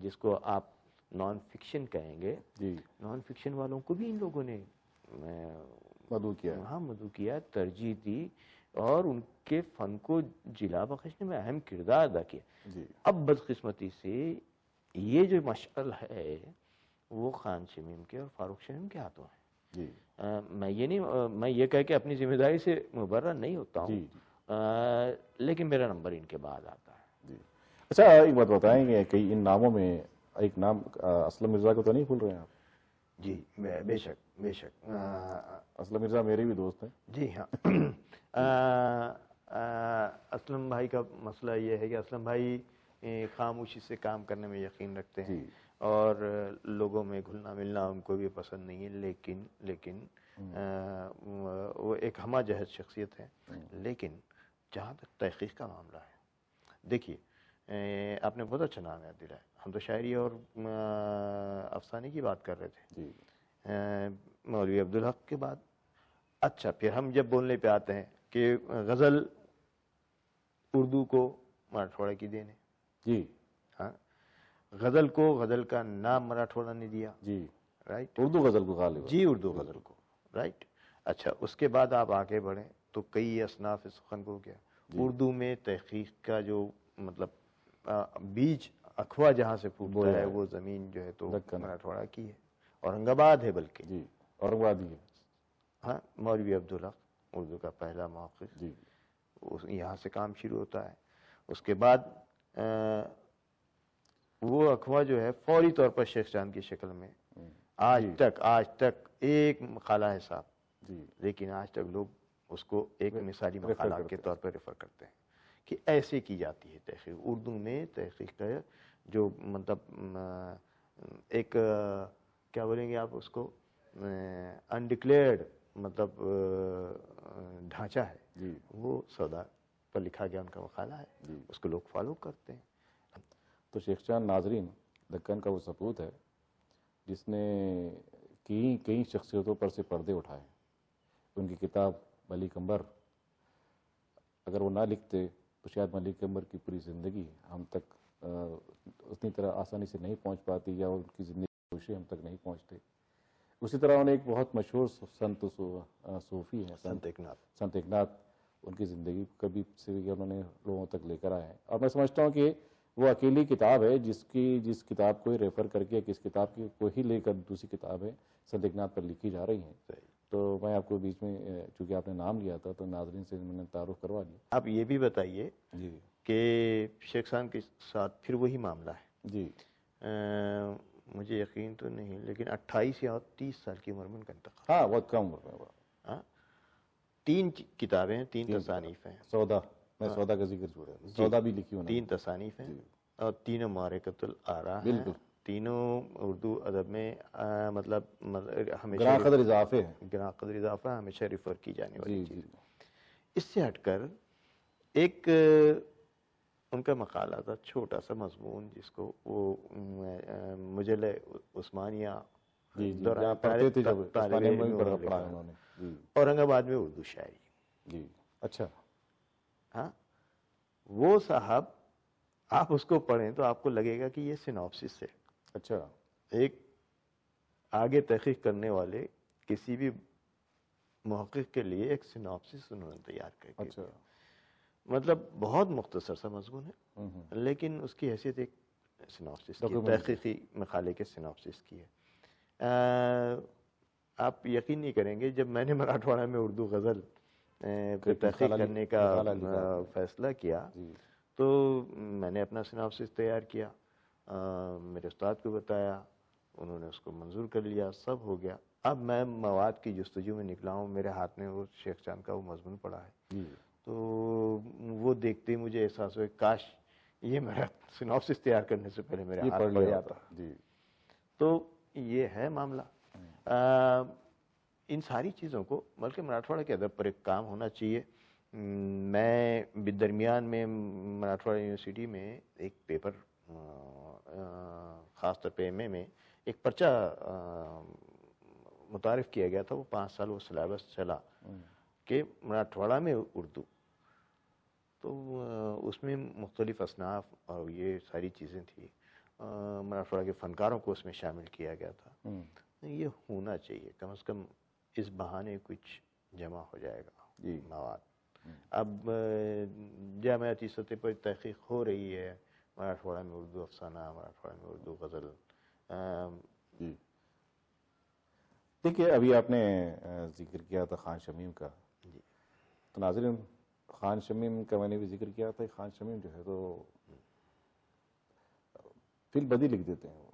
جس کو آپ نان فکشن کہیں گے، نان فکشن والوں کو بھی ان لوگوں نے مدعو کیا، ترجیح دی، اور ان کے فن کو جلا بخشنے میں اہم کردار ادا کیا۔ اب بدقسمتی سے یہ جو مشعل ہے وہ خان شمیم کے اور فاروق شمیم کے ہاتھوں ہے۔ میں یہ کہہ کے اپنی ذمہ داری سے مبرہ نہیں ہوتا ہوں، لیکن میرا نمبر ان کے بعد آتا ہے۔ اچھا، ایک بات بتائیں گے کہ ان ناموں میں ایک نام اسلم مرزا کو تو نہیں بھول رہے ہیں آپ؟ جی بے شک بے شک، اسلم مرزا میرے بھی دوست ہیں۔ جی ہاں، اسلم بھائی کا مسئلہ یہ ہے کہ اسلم بھائی خاموشی سے کام کرنے میں یقین رکھتے ہیں، اور لوگوں میں گھلنا ملنا ان کو بھی پسند نہیں ہے، لیکن وہ ایک ہمہ جہت شخصیت ہے۔ لیکن جہاں تک تحقیق کا معاملہ ہے، دیکھیے آپ نے بہت اچھا نام یاد دلایا، ہم تو شاعری اور افسانے کی بات کر رہے تھے، مولوی عبدالحق کے بعد اچھا پھر ہم جب بولنے پہ آتے ہیں کہ غزل اردو کو مراٹھواڑہ کی دین ہے، جی ہاں، غزل کو غزل کا نام مراٹھواڑہ نے دیا، جی رائٹ، اردو غزل کو غالب، جی اردو غزل کو، رائٹ۔ اچھا، اس کے بعد آپ آگے بڑھیں تو کئی اصناف سخن کو کیا اردو میں تحقیق کا جو مطلب بیج اخوا جہاں سے پھوٹتا ہے وہ زمین جو ہے تو مراٹھواڑہ کی ہے، اورنگ آباد ہے، بلکہ جی اورنگ آباد ہی ہے، ہاں، مولوی عبدالحق اردو کا پہلا موقف، جی یہاں سے کام شروع ہوتا ہے۔ اس کے بعد وہ اخوا جو ہے فوری طور پر شیخ چاند کی شکل میں آج تک ایک مقالہ ہے صاحب، لیکن آج تک لوگ اس کو ایک مثالی مقالہ کے طور پر ریفر کرتے ہیں کہ ایسے کی جاتی ہے تحقیق اردو میں۔ تحقیق کا جو مطلب ایک کیا بولیں گے آپ اس کو، انڈکلیئرڈ مطلب ڈھانچہ ہے، وہ سودا پر لکھا گیا ان کا مقالہ ہے، اس کو لوگ فالو کرتے ہیں۔ تو شیخ چاند ناظرین دکن کا وہ سپوت ہے جس نے کئی شخصیتوں پر سے پردے اٹھائے۔ ان کی کتاب ملک عنبر، اگر وہ نہ لکھتے تو شاید ملک عنبر کی پوری زندگی ہم تک اتنی طرح آسانی سے نہیں پہنچ پاتی، یا ان کی زندگی کوششیں ہم تک نہیں پہنچتے۔ اسی طرح انہیں ایک بہت مشہور سنت صوفی ہیں سنت ایکناتھ، ان کی زندگی کبھی سے بھی انہوں نے لوگوں تک لے کر آئے ہیں، اور میں سمجھتا ہوں کہ وہ اکیلی کتاب ہے جس کتاب کو ہی ریفر کر کے، کس کتاب کو ہی لے کر دوسری کتابیں سنت ایکناتھ پر لکھی جا رہی ہیں۔ تو میں آپ کو بیچ میں چونکہ آپ نے نام لیا تھا تو ناظرین سے میں نے تعارف کروا دیا۔ آپ یہ بھی بتائیے جی کہ شیخ صاحب کے ساتھ پھر وہی معاملہ ہے۔ جی مجھے یقین تو نہیں، لیکن 28 یا 30 سال کی عمر میں ان کا انتقال۔ ہاں، بہت کم عمر میں ہوا۔ 3 کتابیں ہیں، 3 تصانیف ہیں۔ سودا، میں سودا کا ذکر چھوڑا، سودا بھی لکھی انہوں نے۔ 3 تصانیف ہیں اور تینوں معرکۃ الآراء ہیں، بالکل، تینوں اردو ادب میں مطلب ہمیشہ گراں قدر اضافے ہیں۔ گراں قدر اضافہ ہمیشہ ریفر کی جانے والی جی چیز۔ جی اس سے ہٹ کر ایک ان کا مقالہ تھا، چھوٹا سا مضمون، جس کو وہ مجلہ عثمانیہ جی جی دوران پڑھتے تھے جب طالب عثمانیہ علم میں میں بھی انہوں نے پڑھا لکھا، انہوں نے۔ جی اورنگ آباد میں اردو شاعری۔ جی اچھا، ہاں، وہ صاحب آپ اس کو پڑھیں تو آپ کو لگے گا کہ یہ سینوپسس ہے۔ اچھا، ایک آگے تحقیق کرنے والے کسی بھی محقق کے لیے ایک سینوپسس انہوں نے تیار کر کے، اچھا، مطلب بہت مختصر سا مضمون ہوں ہے، لیکن اس کی حیثیت ایک سینوپسس کی، Document تحقیقی مقالے کے سینوپسس کی ہے۔ آپ یقین نہیں کریں گے، جب میں نے مراٹھواڑہ میں اردو غزل پہ تحقیق کرنے کا فیصلہ کیا جی تو میں نے اپنا سینوپسس تیار کیا، میرے استاد کو بتایا، انہوں نے اس کو منظور کر لیا، سب ہو گیا۔ اب میں مواد کی جستجو میں نکلا ہوں، میرے ہاتھ میں وہ شیخ چاند کا وہ مضمون پڑا ہے، جی تو وہ دیکھتے ہی مجھے احساس ہوا کاش یہ میرا سینوپسس تیار کرنے سے پہلے میرے یہ ہاتھ پڑھ پڑ لیا جاتا۔ جی تو یہ ہے معاملہ۔ ان ساری چیزوں کو بلکہ مراٹھواڑہ کے ادب پر ایک کام ہونا چاہیے۔ میں درمیان میں مراٹھواڑہ یونیورسٹی میں ایک پیپر، خاص طور پہ ایم اے میں ایک پرچہ متعارف کیا گیا تھا، وہ 5 سال وہ سلیبس چلا کہ مراٹھواڑہ میں اردو، تو اس میں مختلف اصناف اور یہ ساری چیزیں تھیں، مراٹھواڑہ کے فنکاروں کو اس میں شامل کیا گیا تھا۔ یہ ہونا چاہیے، کم از کم اس بہانے کچھ جمع ہو جائے گا مواد۔ اب جامعاتی سطح پر تحقیق ہو رہی ہے، مراٹھواڑہ میں اردو افسانہ، مراٹھواڑہ میں اردو غزل۔ جی دیکھیے، ابھی آپ نے ذکر کیا تھا خان شمیم کا، تو ناظرین خان شمیم کا میں نے بھی ذکر کیا تھا۔ خان شمیم جو ہے تو فل بدی لکھ دیتے ہیں وہ۔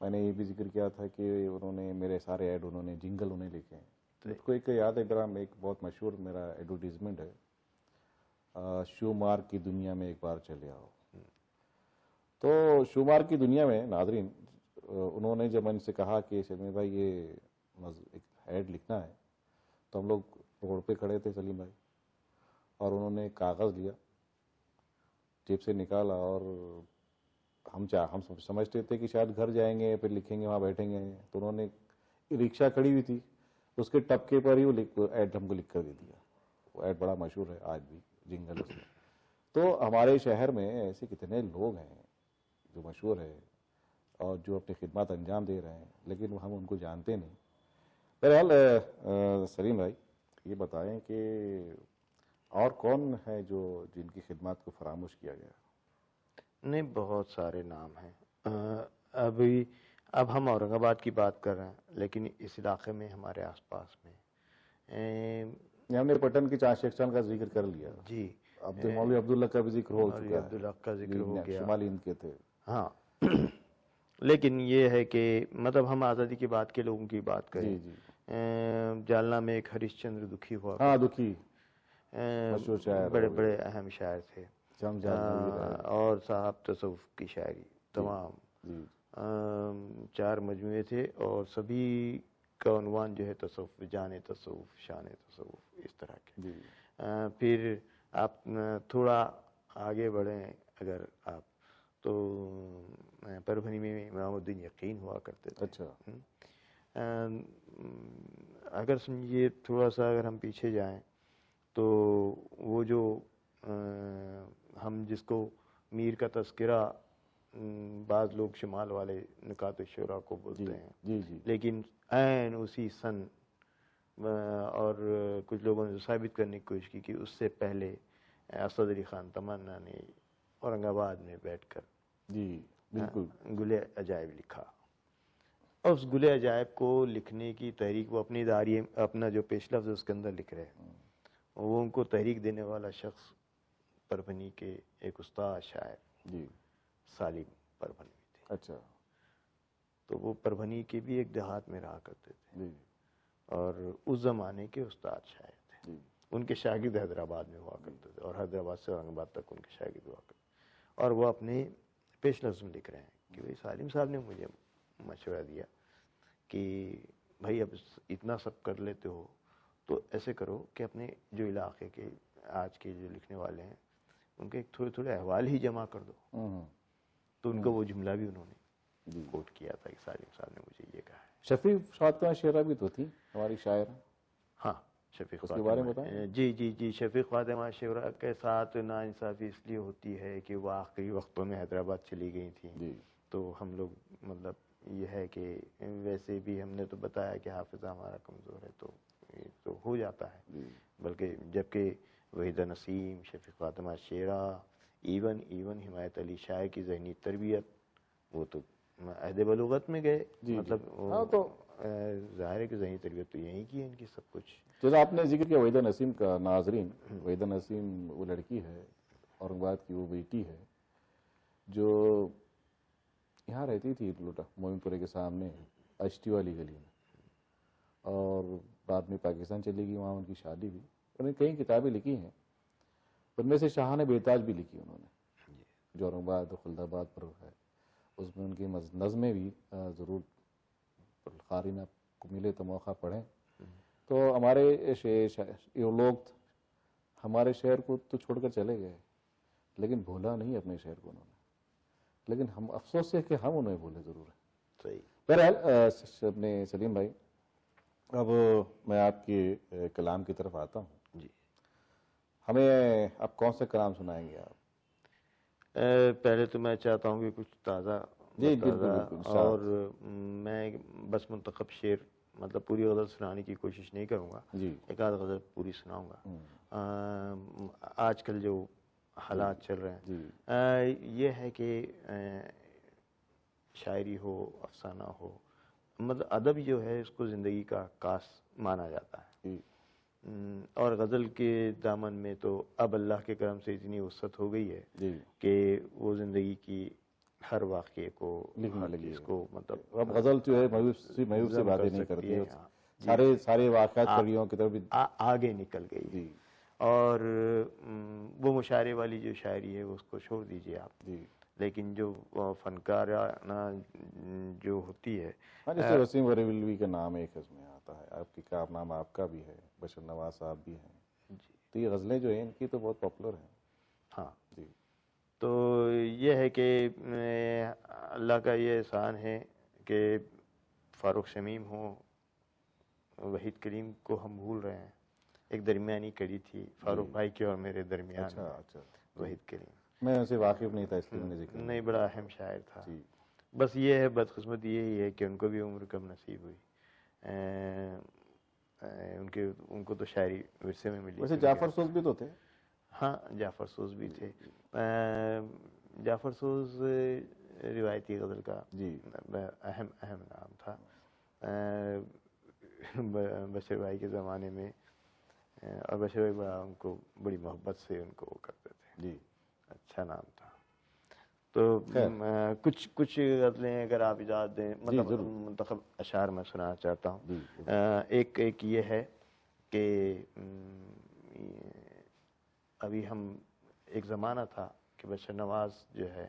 میں نے یہ بھی ذکر کیا تھا کہ انہوں نے میرے سارے ایڈ، انہوں نے جنگل انہیں لکھے ہیں۔ مجھ کو ایک یاد ہے، ایک بہت مشہور میرا ایڈورٹیزمنٹ ہے، شومار کی دنیا میں ایک بار چلے آؤ۔ تو شومار کی دنیا میں ناظرین، انہوں نے جب میں ان سے کہا کہ سلیم بھائی یہ ایک ایڈ لکھنا ہے، تو ہم لوگ روڈ پہ کھڑے تھے سلیم بھائی، اور انہوں نے کاغذ لیا، جیب سے نکالا، اور ہم سمجھتے تھے کہ شاید گھر جائیں گے پھر لکھیں گے، وہاں بیٹھیں گے، تو انہوں نے رکشا کھڑی ہوئی تھی، اس کے ٹپکے پر ہی وہ ایڈ ہم کو لکھ کر دے دیا۔ وہ ایڈ بڑا مشہور ہے آج بھی، جنگل اس میں۔ تو ہمارے شہر میں ایسے کتنے لوگ ہیں جو مشہور ہے اور جو اپنی خدمات انجام دے رہے ہیں، لیکن ہم ان کو جانتے نہیں۔ بہرحال سلیم بھائی یہ بتائیں کہ اور کون ہے جن کی خدمات کو فراموش کیا گیا؟ نہیں، بہت سارے نام ہیں۔ اب ہم اورنگ آباد کی بات کر رہے ہیں، لیکن اس علاقے میں ہمارے آس پاس میں ہم نے پٹن کے چاند شیخ چاند کا ذکر کر لیا، جی، مولوی عبداللہ کا بھی ذکر ہو چکا ہے، عبداللہ کا ذکر ہو گیا، شمالی ہند کے تھے۔ ہاں، لیکن یہ ہے کہ مطلب ہم آزادی کے بعد کے لوگوں کی بات کریں، جی جی، جالنا میں ایک ہریش چندر دکھی ہوا، ہاں دکھی مشہور شاعر، بڑے بڑے اہم شاعر تھے، اور صاحب تصوف کی شاعری تمام، 4 مجموعے تھے، اور سبھی کا عنوان جو ہے تصوف، جان تصوف، شان تصوف، اس طرح کے۔ پھر آپ تھوڑا آگے بڑھیں اگر آپ، تو پربھنی میں امام الدین یقین ہوا کرتے تھے۔ اچھا، اگر سمجھیے تھوڑا سا اگر ہم پیچھے جائیں تو وہ جو ہم جس کو میر کا تذکرہ بعض لوگ شمال والے نکات الشعراء کو بولتے ہیں، جی جی لیکن عین اسی سن اور کچھ لوگوں نے ثابت کرنے کی کوشش کی کہ اس سے پہلے اسد علی خان تمنا نے اورنگ آباد میں بیٹھ کر جی بالکل گل عجائب لکھا، اور اس گل عجائب کو لکھنے کی تحریک وہ اپنی داری اپنا جو پیش لفظ اس کے اندر لکھ رہے ہیں، وہ ان کو تحریک دینے والا شخص پربھنی کے ایک استاد شاعر جی سالم پربھنی تھے۔ اچھا تو وہ پربھنی کے بھی ایک دیہات میں رہا کرتے تھے جی اور اس زمانے کے استاد شاعر تھے، جی ان کے شاگرد حیدرآباد میں ہوا کرتے تھے اور حیدرآباد سے اورنگ آباد تک ان کے شاگرد ہوا کرتے تھے، اور وہ اپنے پیش لفظ میں لکھ رہے ہیں کہ بھائی سالم صاحب نے مجھے مشورہ دیا کہ بھائی اب اتنا سب کر لیتے ہو تو ایسے کرو کہ اپنے جو علاقے کے آج کے جو لکھنے والے ہیں ان کے ایک تھوڑے تھوڑے احوال ہی جمع کر دو۔ تو ان کا وہ جملہ بھی انہوں نے کوٹ کیا تھا کہ سالم صاحب نے مجھے یہ کہا ہے۔ شفیق فاطمہ شیرہ بھی تو تھی ہماری شاعر، ہاں شفیق اس کے بارے میں فاطمہ، بتائیں۔ جی شفیق فاطمہ شیرہ کے ساتھ ناانصافی اس لیے ہوتی ہے کہ وہ آخری وقتوں میں حیدرآباد چلی گئی تھیں، جی تو ہم لوگ مطلب یہ ہے کہ ویسے بھی ہم نے تو بتایا کہ حافظہ ہمارا کمزور ہے تو یہ تو ہو جاتا ہے، جی بلکہ جبکہ وحیدہ نسیم، شفیق فاطمہ شیرہ، ایون حمایت علی شاہ کی ذہنی تربیت وہ تو عہد بلوغت میں گئے، جی مطلب ہاں تو ظاہر ہے کہ ذہنی تربیت تو یہیں کی ہے ان کی سب کچھ۔ جیسا آپ نے ذکر کیا وحیدہ نسیم کا، ناظرین وحیدہ نسیم وہ لڑکی ہے، اورنگ آباد کی وہ بیٹی ہے جو یہاں رہتی تھی لوٹا مومن پورے کے سامنے اشٹی والی گلی میں، اور بعد میں پاکستان چلی گئی، وہاں ان کی شادی ہوئی۔ انہوں نے کئی کتابیں لکھی ہیں، ان میں سے شاہانہ بیتاج بھی لکھی انہوں نے جو اورنگ آباد خلد آباد پر ہے، اس میں ان کی نظمیں بھی ضرور قارئین آپ کو ملے تو موقع پڑھیں۔ تو ہمارے یہ لوگ ہمارے شہر کو تو چھوڑ کر چلے گئے لیکن بھولا نہیں اپنے شہر کو انہوں نے، لیکن ہم افسوس ہے کہ ہم انہیں بھولے ضرور ہیں۔ صحیح۔ بہرحال اپنے سلیم بھائی، اب میں آپ کے کلام کی طرف آتا ہوں۔ جی ہمیں اب کون سے کلام سنائیں گے آپ؟ پہلے تو میں چاہتا ہوں کہ کچھ تازہ جی بالکل بالکل، اور میں بس منتخب شعر مطلب پوری غزل سنانے کی کوشش نہیں کروں گا، جی ایک آدھ غزل پوری سناؤں گا۔ آج کل جو حالات چل رہے ہیں یہ ہے کہ شاعری ہو، افسانہ ہو، مطلب ادب جو ہے اس کو زندگی کا عکاس مانا جاتا ہے، اور غزل کے دامن میں تو اب اللہ کے کرم سے اتنی وسعت ہو گئی ہے کہ وہ زندگی کی ہر واقعے کو، ہر چیز کو مطلب اب غزل جو ہے مایوس سی باتیں نہیں کرتی ہے، سارے واقعات کڑیوں کی طرف آگے نکل گئی، اور وہ مشاعرے والی جو شاعری ہے اس کو چھوڑ دیجئے آپ، لیکن جو فنکارانہ جو ہوتی ہے، جیسے وسیم بریلوی کا نام ایک اس میں آتا ہے، آپ کی کارنامہ آپ کا بھی ہے، بشر نواز صاحب بھی ہیں، تو یہ غزلیں جو ہیں ان کی تو بہت پاپولر ہیں۔ ہاں جی، تو یہ ہے کہ اللہ کا یہ احسان ہے کہ فاروق شمیم ہوں، وحید کریم کو ہم بھول رہے ہیں، ایک درمیانی کڑی تھی فاروق بھائی کے اور میرے درمیان، وحید کریم، میں اسے واقف نہیں تھا اس لیے میں نے ذکر نہیں، بڑا اہم شاعر تھا۔ بس یہ ہے بدقسمتی یہی ہے کہ ان کو بھی عمر کم نصیب ہوئی، ان کو تو شاعری ورثے میں ملی۔ ویسے جعفر سوز بھی تو تھے۔ ہاں جعفر سوز بھی تھے، جعفر سوز روایتی غزل کا اہم نام تھا، بشر بھائی کے زمانے میں، اور بشر بھائی بڑا ان کو بڑی محبت سے ان کو وہ کرتے تھے، جی اچھا نام تھا۔ تو کچھ غزلیں اگر آپ اجازت دیں، مطلب منتخب اشعار میں سنانا چاہتا ہوں۔ ایک یہ ہے کہ ابھی ہم ایک زمانہ تھا کہ بشر نواز جو ہے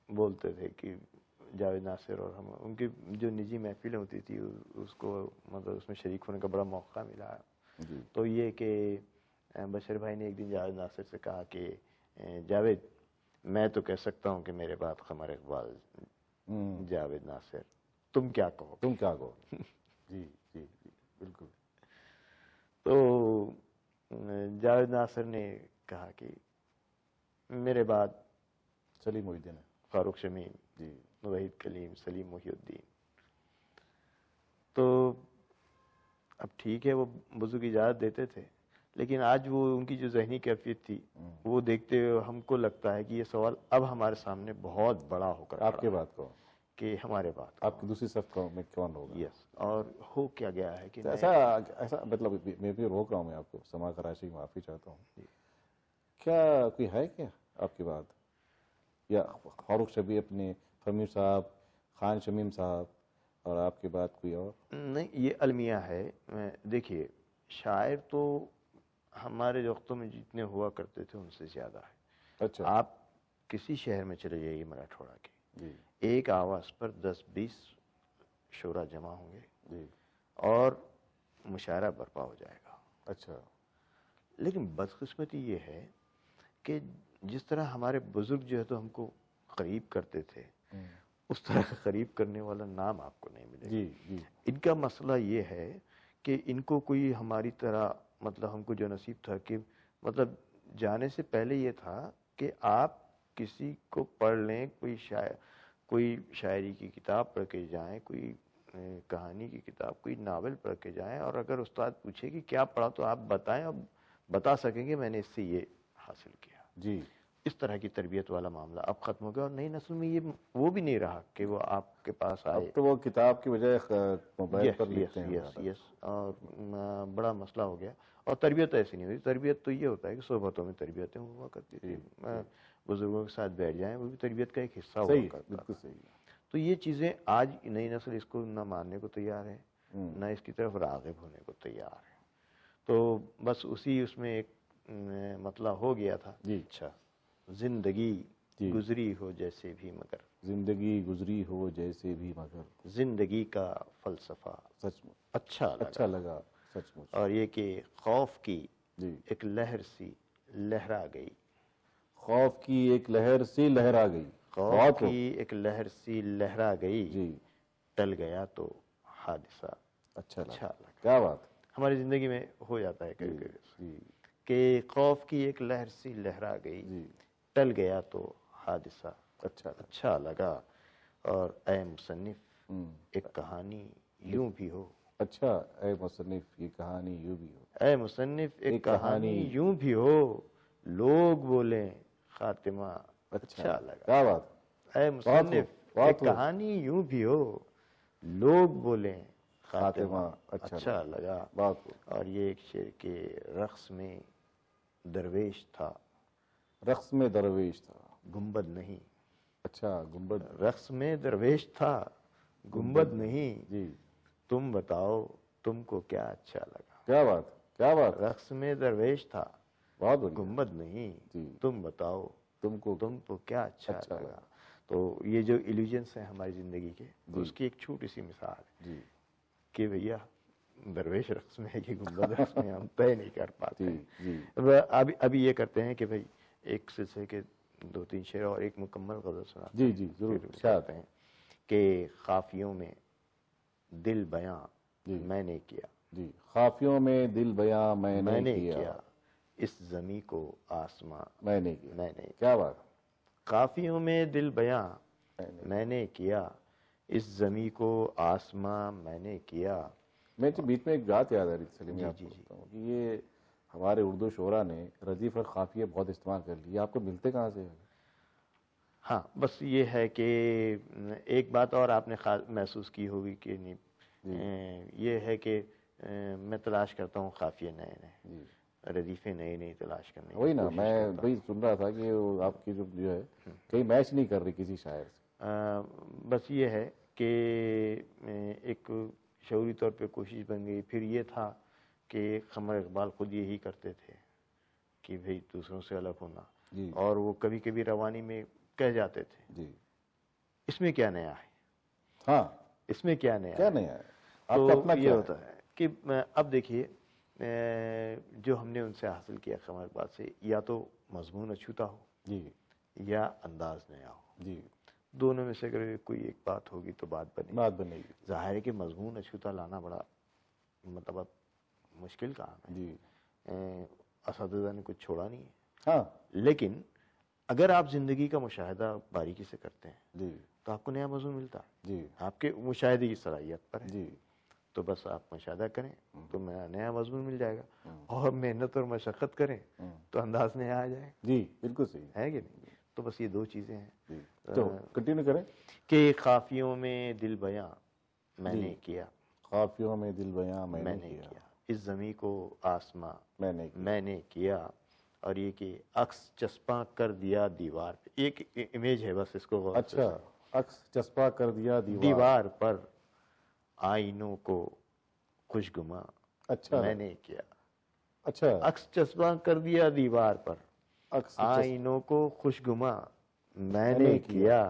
بولتے تھے کہ جاوید ناصر اور ہم، ان کی جو نجی محفلیں ہوتی تھی اس کو مطلب اس میں شریک ہونے کا بڑا موقع ملا، تو یہ کہ بشر بھائی نے ایک دن جاوید ناصر سے کہا کہ جاوید، میں تو کہہ سکتا ہوں کہ میرے بعد قمر اقبال جاوید ناصر، تم کیا کہو؟ جی جی جی بالکل۔ تو جاوید ناصر نے کہا کہ میرے بعد سلیم محی الدین ہے. فاروق شمیم، جی وحید کلیم، سلیم محی الدین. تو اب ٹھیک ہے وہ بزرگ اجازت دیتے تھے، لیکن آج وہ ان کی جو ذہنی کیفیت تھی وہ دیکھتے ہوئے ہم کو لگتا ہے کہ یہ سوال اب ہمارے سامنے بہت بڑا ہو کر آپ کے بات کو کہ ہمارے بات آپ کی دوسری صف میں کون ہوگا؟ یس. اور ہو کیا گیا ہے کہ ایسا مطلب میں بھی روک رہا ہوں، میں آپ کو سما کراچی معافی چاہتا ہوں. کیا کوئی ہے کیا آپ کی بات، یا فاروق شبیر اپنے فہمی صاحب، خان شمیم صاحب، اور آپ کے بعد کوئی اور؟ نہیں، یہ المیہ ہے. دیکھیے شاعر تو ہمارے وقتوں میں جتنے ہوا کرتے تھے ان سے زیادہ ہے. اچھا. آپ کسی شہر میں چلے جائیے مراٹھواڑہ کے، جی ایک آواز پر 10-20 شعراء جمع ہوں گے جی. اور مشاعرہ برپا ہو جائے گا. اچھا. لیکن بدقسمتی یہ ہے کہ جس طرح ہمارے بزرگ جو ہے تو ہم کو قریب کرتے تھے، اس طرح کا قریب کرنے والا نام آپ کو نہیں ملے گا. جی جی. ان کا مسئلہ یہ ہے کہ ان کو کوئی ہماری طرح مطلب ہم کو جو نصیب تھا کہ مطلب جانے سے پہلے یہ تھا کہ آپ کسی کو پڑھ لیں، کوئی شاعری کی کتاب پڑھ کے جائیں، کوئی کہانی کی کتاب، کوئی ناول پڑھ کے جائیں، اور اگر استاد پوچھے کہ کیا پڑھا تو آپ بتائیں اور بتا سکیں گے میں نے اس سے یہ حاصل کیا. جی. اس طرح کی تربیت والا معاملہ اب ختم ہو گیا، اور نئی نسل میں یہ وہ بھی نہیں رہا کہ وہ آپ کے پاس اب آئے. تو وہ کتاب کی بجائے موبائل پر یس لکھتے ہیں. یس یس. اور بڑا مسئلہ ہو گیا. اور تربیت ایسی نہیں ہوتی. تربیت تو یہ ہوتا ہے کہ صحبتوں میں تربیتیں ہوا کرتی تھی، بزرگوں کے ساتھ بیٹھ جائیں، وہ بھی تربیت کا ایک حصہ ہوا کرتا. بالکل صحیح. تو یہ چیزیں آج نئی نسل اس کو نہ ماننے کو تیار ہے، نہ اس کی طرف راغب ہونے کو تیار ہے. تو بس اس میں ایک مسئلہ ہو گیا تھا. جی. اچھا. زندگی گزری ہو جیسے بھی مگر، زندگی گزری ہو جیسے بھی مگر، زندگی کا فلسفہ سچ مچ اچھا لگا سچ مچ. اور یہ کہ خوف کی جی. ایک لہر سی لہرا گئی، خوف کی ایک لہر سی لہرا گئی. خوف کی ایک لہر سی لہرا گئی، جی. ٹل گیا تو حادثہ اچھا لگا. کیا بات. ہماری زندگی میں ہو جاتا ہے کبھی کبھی جی کہ خوف کی ایک لہر سی لہرا گئی، جی. ٹل گیا تو حادثہ اچھا لگا. اور اے مصنف ایک کہانی یوں بھی ہو. اچھا. اے مصنف یہ کہانی یوں بھی ہو. اے مصنف ایک کہانی یوں بھی ہو، لوگ بولیں خاتمہ اچھا لگا. کیا بات. اے مصنف ایک کہانی یوں بھی ہو، لوگ بولیں خاتمہ اچھا لگا. اور یہ ایک شعر کے رقص میں درویش تھا، رقص میں درویش تھا، گنبد نہیں. اچھا. گنبد. رقص میں درویش تھا، گنبد نہیں. جی. تم بتاؤ تم کو کیا اچھا لگا. کیا بات. رقص میں درویش تھا، بہت بڑھیا. گنبد نہیں. جی. تم بتاؤ تم کو کیا اچھا لگا. تو یہ جو ایلیوژنس ہیں ہماری زندگی کے، اس کی ایک چھوٹی سی مثال ہے. جی. کہ بھیا درویش رقص میں ہے کہ گنبد رقص میں، ہم طے نہیں کر پاتے. جی. ابھی یہ کرتے ہیں کہ بھائی ایک سلسلے کے 2-3 شعر اور ایک مکمل غزل سناتے ہیں. جی ضرور. چاہتے ہیں کہ قافیوں میں دل بیاں میں نے کیا. جی. قافیوں میں دل بیاں میں نے کیا، اس زمیں کو آسماں میں نے کیا. کیا بات. قافیوں میں دل بیاں میں نے کیا، اس زمیں کو آسماں میں نے کیا. میں بیچ میں ایک بات یاد آ رہی تھی سلیم، آپ کو بتاتا ہوں کہ یہ ہمارے اردو شعراء نے ردیف اور قافیہ بہت استعمال کر لی. آپ کو ملتے کہاں سے؟ ہاں بس یہ ہے کہ ایک بات اور آپ نے محسوس کی ہوگی کہ نہیں، یہ ہے کہ میں تلاش کرتا ہوں قافیے نئے، ردیفیں نئے تلاش کرنے. وہی نا، میں وہی سن رہا تھا کہ آپ کی جو ہے کہیں میچ نہیں کر رہی کسی شاعر سے. بس یہ ہے کہ ایک شعوری طور پہ کوشش بن گئی. پھر یہ تھا کہ قمر اقبال خود یہی کرتے تھے کہ بھئی دوسروں سے الگ ہونا، اور وہ کبھی کبھی روانی میں کہہ جاتے تھے جی اس میں کیا نیا ہے. ہاں اس میں کیا نیا ہے. تو یہ ہوتا ہے کہ اب دیکھیے جو ہم نے ان سے حاصل کیا قمر اقبال سے، یا تو مضمون اچھوتا ہو جی، یا انداز نیا ہو جی. دونوں میں سے اگر کوئی ایک بات ہوگی تو بات بنے گی. ظاہر ہے کہ مضمون اچھوتا لانا بڑا مطلب مشکل کام ہے جی. اساتذہ نے کچھ چھوڑا نہیں ہے. ہاں لیکن اگر آپ زندگی کا مشاہدہ باریکی سے کرتے ہیں جی تو آپ کو نیا مضمون ملتا ہے، جی آپ کے مشاہدے کی صلاحیت پر ہے، جی تو بس آپ مشاہدہ کریں تو نیا مضمون مل جائے گا، اور محنت اور مشقت کریں تو انداز نیا آ جائے گا، جی بالکل صحیح ہے کہ نہیں؟ تو بس یہ دو چیزیں ہیں جی تو کنٹینیو کریں. کہ خافیوں میں دل بیاں میں نے کیا، قافیوں میں دل بیاں میں میں نے نے کیا، کیا، اس زمیں کو آسماں میں نے کیا. میں نے کیا، اور یہ کہ عکس چسپاں کر دیا دیوار پہ، ایک امیج ہے بس، اس کو غور سے اچھا عکس چسپا کر دیا دیوار پر آئینوں کو خوشگما اچھا میں نے کیا، اچھا عکس چسپاں کر دیا دیوار پر عکس آئینوں کو خوشگما میں نے کیا.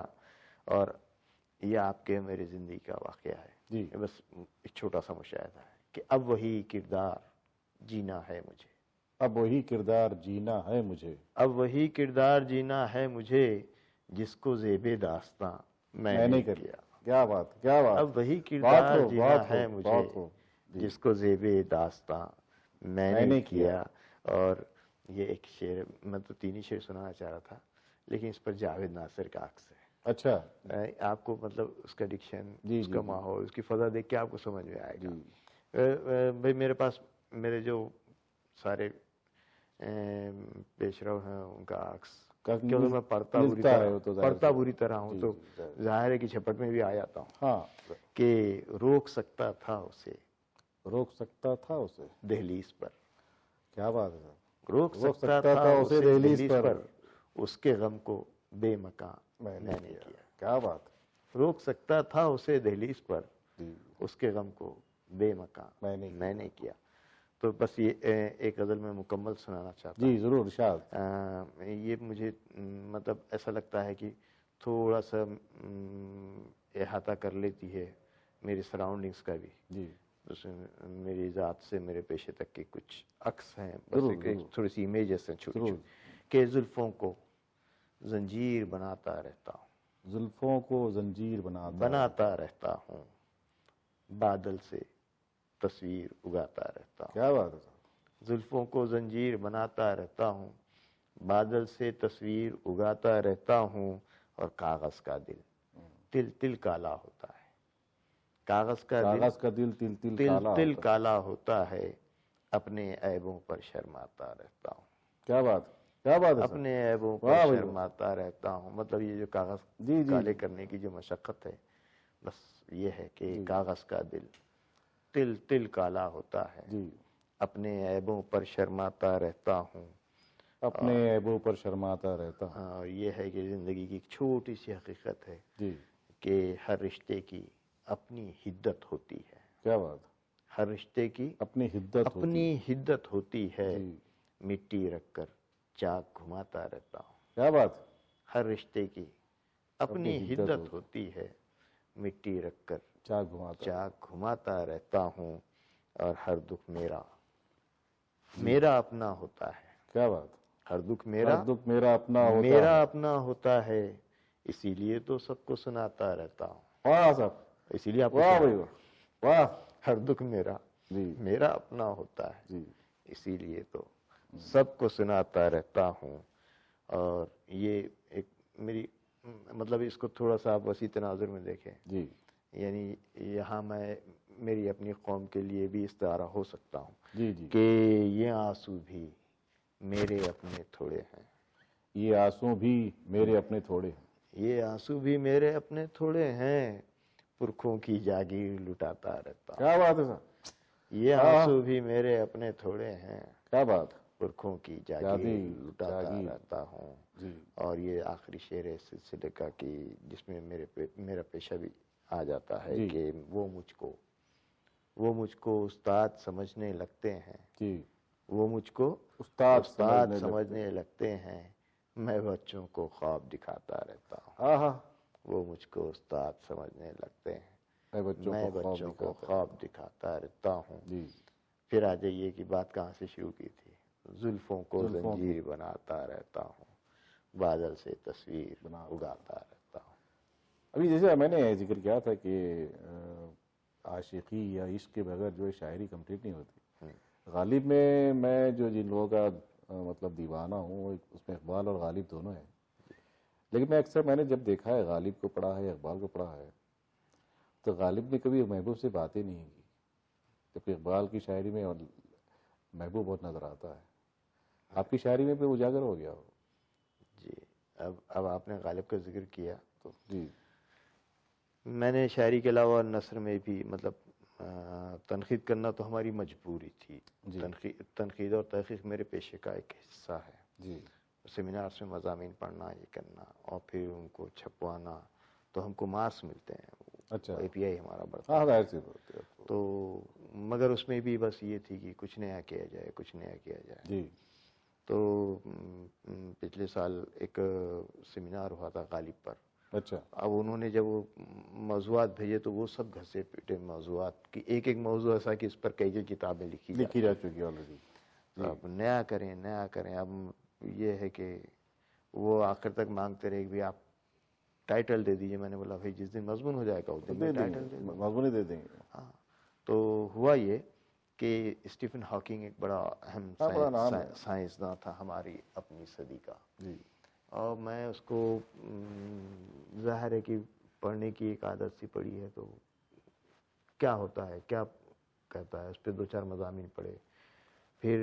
اور یہ آپ کے میری زندگی کا واقعہ ہے، جی یہ بس ایک چھوٹا سا مشاہدہ ہے کہ اب وہی کردار جینا ہے مجھے، اب وہی کردار جینا ہے مجھے، اب وہی کردار جینا ہے مجھے جس کو زیب داستاں میں نے کیا. کیا بات کیا بات، اب وہی بات کردار ہو جینا بات ہو ہے مجھے بات ہو. جس کو زیب داستاں میں نے کیا. اور یہ ایک شعر، میں تو تین ہی شعر سنانا چاہ رہا تھا لیکن اس پر جاوید ناصر کا عکس ہے. اچھا آپ کو مطلب اس کا ڈکشن، جی اس جی کا جی ماحول، اس کی فضا دیکھ کے آپ کو سمجھ میں آئے جی گا. بھائی میرے پاس میرے جو سارے پیش رو ہیں ان کا عکس، کیونکہ میں پڑھتا بری طرح ہوں تو ظاہر ہے کہ جھپٹ میں بھی آ جاتا ہوں. ہاں کہ روک سکتا تھا اسے روک سکتا تھا اسے دہلیز پر، کیا بات ہے صاحب، روک سکتا تھا اسے دہلیز پر اس کے غم کو بے مکان میں میں نے نے کیا. کیا. کیا بات روک سکتا تھا اسے دہلیز پر جی اس کے غم کو بے مکان میں نے کیا. تو بس یہ ایک غزل میں مکمل سنانا چاہتا ہوں. جی ضرور ارشاد. یہ مجھے مطلب ایسا لگتا ہے کہ تھوڑا سا احاطہ کر لیتی ہے میری سراؤنڈنگز کا بھی، جی اس میں میری ذات سے میرے پیشے تک کے کچھ عکس ہیں، بس ضرور، ایک ضرور. تھوڑی سی امیجز ہیں چھوٹی ضرور. چھوٹی، کہ زلفوں کو زنجیر بناتا رہتا ہوں، زلفوں کو زنجیر بناتا رہتا ہوں، بادل سے تصویر اگاتا رہتا ہوں. کیا بات ہے صاحب. زلفوں کو زنجیر بناتا رہتا ہوں، بادل سے تصویر اگاتا رہتا ہوں، اور کاغذ کا دل تل تل کالا ہوتا ہے، کاغذ کا دل تل تل تل تل کالا ہوتا ہے، اپنے عیبوں پر شرماتا رہتا ہوں. کیا بات کیا بات ہے صاحب. اپنے عیبوں پر شرماتا رہتا ہوں. مطلب یہ جو کاغذ کالے کرنے کی جو مشقت ہے، بس یہ ہے کہ کاغذ کا دل تل تل کالا ہوتا ہے، جی اپنے عیبوں پر شرماتا رہتا ہوں. اپنے عیبوں پر شرماتا رہتا ہوں. اور یہ ہے کہ زندگی کی ایک چھوٹی سی حقیقت ہے جی کہ ہر رشتے کی اپنی حدت ہوتی ہے. کیا بات. ہر رشتے کی اپنی حدت ہوتی ہے، جی مٹی رکھ کر چاک گھماتا رہتا ہوں. کیا بات. ہر رشتے کی اپنی حدت ہوتی ہے، مٹی رکھ کر چاک گھماتا رہتا ہوں. اور ہر دکھ میرا اپنا ہوتا ہے. کیا بات. ہر دکھ میرا اپنا ہوتا ہے، اسی لیے تو سب کو سناتا رہتا ہوں. واہ صاحب. اسی لیے آپ کو واہ بھائی واہ. ہر دکھ جی میرا اپنا ہوتا ہے، جی اسی لیے تو سب کو سناتا رہتا ہوں. اور یہ ایک میری مطلب اس کو تھوڑا سا آپ وسیع تناظر میں دیکھیں، جی یعنی یہاں میں میری اپنی قوم کے لیے بھی استعارہ ہو سکتا ہوں جی جی کہ یہ آنسو بھی میرے اپنے تھوڑے ہیں. یہ آنسو بھی میرے اپنے تھوڑے ہیں. یہ آنسو بھی میرے اپنے تھوڑے ہیں، پرکھوں کی جاگیر لٹاتا رہتا ہوں. کیا بات ہے صاحب. یہ آنسو بھی میرے اپنے تھوڑے ہیں، کیا بات. پرکھوں کی جاگیر لٹاتا رہتا ہوں. جی اور یہ آخری شعر ہے اس سلسلے کا کہ جس میں میرا پیشہ بھی آ جاتا ہے جی. کہ وہ مجھ کو استاد سمجھنے لگتے ہیں. جی وہ مجھ کو استاد سمجھنے لگتے ہیں، میں بچوں کو خواب دکھاتا رہتا ہوں. ہاں ہاں. وہ مجھ کو استاد سمجھنے لگتے ہیں، میں بچوں کو خواب دکھاتا رہتا ہوں. جی. پھر آ جائیے کہ بات کہاں سے شروع کی تھی. زلفوں کو زنجیر بناتا رہتا ہوں، بادل سے تصویر اگاتا رہتا ہوں. ابھی جیسے میں نے ذکر کیا تھا کہ عاشقی یا عشق کے بغیر جو ہے شاعری کمپلیٹ نہیں ہوتی. غالب میں جو جن لوگوں کا مطلب دیوانہ ہوں، اس میں اقبال اور غالب دونوں ہیں. لیکن میں نے جب دیکھا ہے غالب کو پڑھا ہے یا اقبال کو پڑھا ہے تو غالب نے کبھی محبوب سے باتیں نہیں کی، جبکہ اقبال کی شاعری میں محبوب بہت نظر آتا ہے. آپ کی شاعری میں بھی اجاگر ہو گیا ہو. جی اب آپ نے غالب کا ذکر کیا تو جی میں نے شاعری کے علاوہ نثر میں بھی مطلب تنقید کرنا تو ہماری مجبوری تھی. جی تنقید اور تحقیق میرے پیشے کا ایک حصہ ہے. جی سیمینارز میں مضامین پڑھنا، یہ کرنا اور پھر ان کو چھپوانا، تو ہم کو مارکس ملتے ہیں. اچھا اے پی آئی ہمارا بڑھتا ہاں ہے. ظاہر سی بات ہے. تو مگر اس میں بھی بس یہ تھی کہ کچھ نیا کیا جائے، کچھ نیا کیا جائے. جی تو پچھلے سال ایک سیمینار ہوا تھا غالب پر. اچھا اب انہوں نے جب وہ موضوعات بھیجے تو وہ سب گھسے پیٹے موضوعات کی، ایک موضوع ایسا کہ اس پر کئی کتابیں لکھی جا چکی آلریڈی. اب نیا کریں. اب یہ ہے کہ وہ آخر تک مانگتے رہے کہ بھی آپ ٹائٹل دے دیجئے. میں نے بولا بھائی جس دن مضمون ہو جائے گا اس دن میں ٹائٹل دے دوں. مضمون ہی دے دیں گے. ہاں تو ہوا یہ کہ اسٹیفن ہاکنگ ایک بڑا اہم سائنسداں تھا ہماری اپنی صدی کا. جی اور میں اس کو ظاہر ہے کہ پڑھنے کی ایک عادت سی پڑی ہے، تو کیا ہوتا ہے، کیا کہتا ہے، اس پہ 2-4 مضامین پڑھے. پھر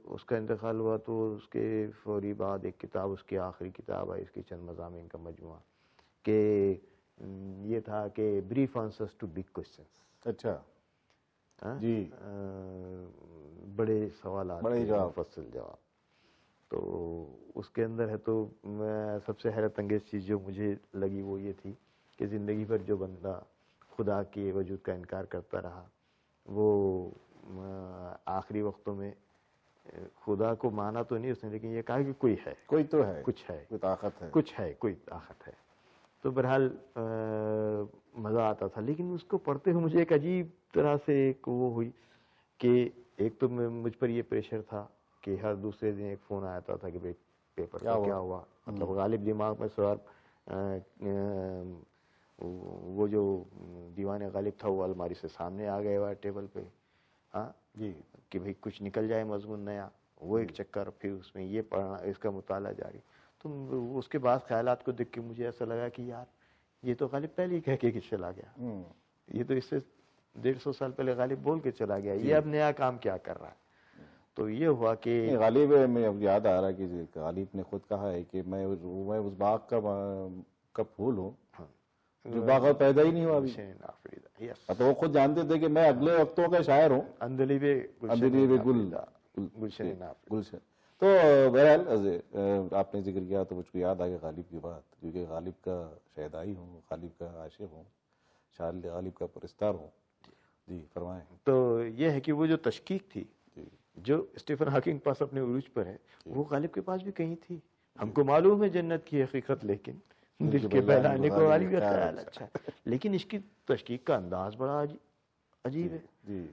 اس کا انتقال ہوا تو اس کے فوری بعد ایک کتاب، اس کی آخری کتاب ہے، اس کی چند مضامین کا مجموعہ، کہ یہ تھا کہ brief answers to big questions. اچھا جی بڑے سوالات بڑے کے مفصل جواب. تو اس کے اندر ہے، تو میں سب سے حیرت انگیز چیز جو مجھے لگی وہ یہ تھی کہ زندگی بھر جو بندہ خدا کے وجود کا انکار کرتا رہا، وہ آخری وقتوں میں خدا کو مانا تو نہیں اس نے، لیکن یہ کہا کہ کوئی ہے، کوئی تو ہے، کچھ ہے، کوئی طاقت ہے، کچھ ہے، کوئی طاقت ہے. تو بہرحال مزہ آتا تھا. لیکن اس کو پڑھتے ہوئے مجھے ایک عجیب طرح سے ایک وہ ہوئی کہ ایک تو مجھ پر یہ پریشر تھا کہ ہر دوسرے دن ایک فون آتا تھا کہ بھائی پیپر کا کیا ہوا. مطلب غالب دماغ میں سوال، وہ جو دیوان غالب تھا وہ الماری سے سامنے آ گیا ہوا ٹیبل پہ. ہاں جی کہ بھائی کچھ نکل جائے مضمون نیا، وہ ایک چکر. پھر اس میں یہ پڑھنا، اس کا مطالعہ جاری. تو اس کے بعد خیالات کو دیکھ کے مجھے ایسا لگا کہ یار یہ تو غالب پہلے ہی کہہ کے چلا گیا، یہ تو اس سے 150 سال پہلے غالب بول کے چلا گیا، یہ اب نیا کام کیا کر رہا ہے. تو یہ ہوا کہ غالب میں یاد آ رہا ہے کہ غالب نے خود کہا ہے کہ میں اس باغ کا پھول ہوں جو باغ پیدا ہی نہیں ہوا ابھی. تو وہ خود جانتے تھے کہ میں اگلے وقتوں کا شاعر ہوں. اندلیبے گلشن. تو بہرحال آپ نے ذکر کیا تو مجھ کو یاد آ گیا غالب کی بات، کیونکہ غالب کا شیدائی ہوں، غالب کا عاشق ہوں، شاعر غالب کا پرستار ہوں. جی فرمائیں. تو یہ ہے کہ وہ جو تشکیک تھی جو اسٹیفن ہاکنگ پاس اپنے عروج پر ہے، وہ غالب کے پاس بھی کہیں تھی. ہم کو معلوم ہے جنت کی حقیقت، لیکن دل کے بہلانے کو غالب کا خیال اچھا ہے. لیکن اس کی تشکیک کا انداز بڑا عجیب ہے. جی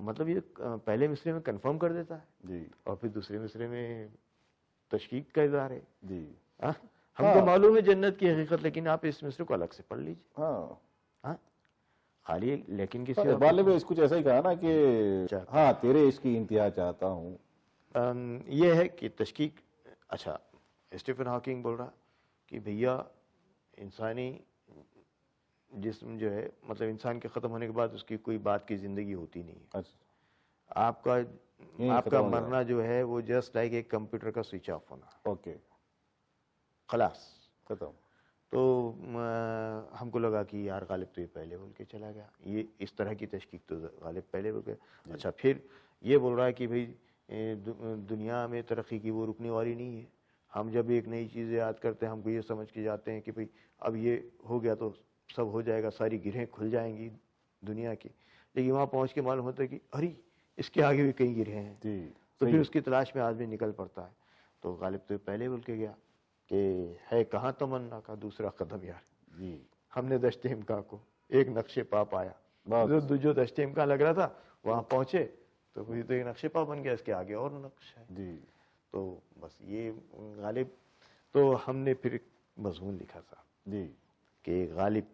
مطلب یہ پہلے مصرے میں کنفرم کر دیتا ہے جی اور پھر دوسرے مصرے میں تشکیک کا اظہار ہے. جی ہم کو معلوم ہے جنت کی حقیقت، لیکن آپ اس مصرے کو الگ سے پڑھ لیجیے. ہاں خالی لیکن کسی اقبال نے کچھ ایسا ہی کہا نا کہ ہاں تیرے عشق کی انتہا چاہتا ہوں. یہ ہے کہ تشکیک. اچھا اسٹیفن ہاکنگ بول رہا کہ بھیا انسانی جسم جو ہے، مطلب انسان کے ختم ہونے کے بعد اس کی کوئی بات کی زندگی ہوتی نہیں ہے. آپ کا مرنا جو ہے وہ جسٹ لائک ایک کمپیوٹر کا سوئچ آف ہونا. اوکے خلاص ختم. تو ہم کو لگا کہ یار غالب تو یہ پہلے بول کے چلا گیا، یہ اس طرح کی تشکیک تو غالب پہلے بول گیا. اچھا پھر یہ بول رہا ہے کہ بھئی دنیا میں ترقی کی وہ رکنے والی نہیں ہے. ہم جب ایک نئی چیز یاد کرتے ہیں ہم کو یہ سمجھ کے جاتے ہیں کہ بھئی اب یہ ہو گیا تو سب ہو جائے گا، ساری گرہیں کھل جائیں گی دنیا کی. لیکن وہاں پہنچ کے معلوم ہوتا ہے کہ ارے اس کے آگے بھی کئی گرہیں ہیں. تو پھر اس کی تلاش میں آدمی نکل پڑتا ہے. تو غالب تو پہلے بول کے گیا کہ ہے کہاں تمنا کا دوسرا قدم یار. ہم نے دشت امکان کو ایک نقشے پا پایا. جو دشت امکان لگ رہا تھا وہاں پہنچے تو پھر تو ایک نقشے پا بن گیا، اس کے آگے اور نقش ہے. تو بس یہ غالب. تو ہم نے پھر مضمون لکھا تھا کہ غالب،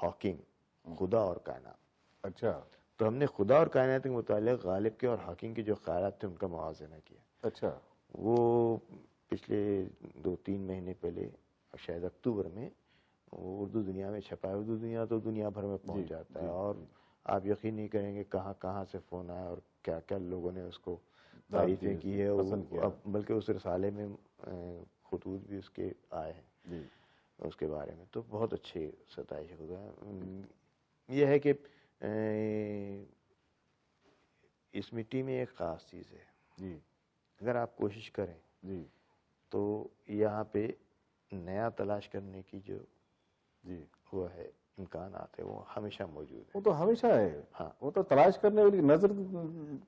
ہاکنگ، خدا اور کائنات. اچھا. تو ہم نے خدا اور کائنات کے متعلق غالب کے اور ہاکنگ کے جو خیالات تھے ان کا موازنہ کیا. اچھا. وہ پچھلے 2-3 مہینے پہلے شاید اکتوبر میں وہ اردو دنیا میں چھپا ہے. اردو دنیا تو دنیا بھر میں پہنچ جاتا ہے اور آپ یقین نہیں کریں گے کہاں کہاں سے فون آیا اور کیا کیا لوگوں نے اس کو تعریفیں کی ہے. بلکہ اس رسالے میں خطوط بھی اس کے آئے ہیں اس کے بارے میں, تو بہت اچھی ستائش ہوگا. یہ ہے کہ اس مٹی میں ایک خاص چیز ہے, اگر آپ کوشش کریں تو یہاں پہ نیا تلاش کرنے کی جو وہ ہے امکانات ہے وہ ہمیشہ موجود ہے. وہ تو ہمیشہ ہے. ہاں, وہ تو تلاش کرنے والی نظر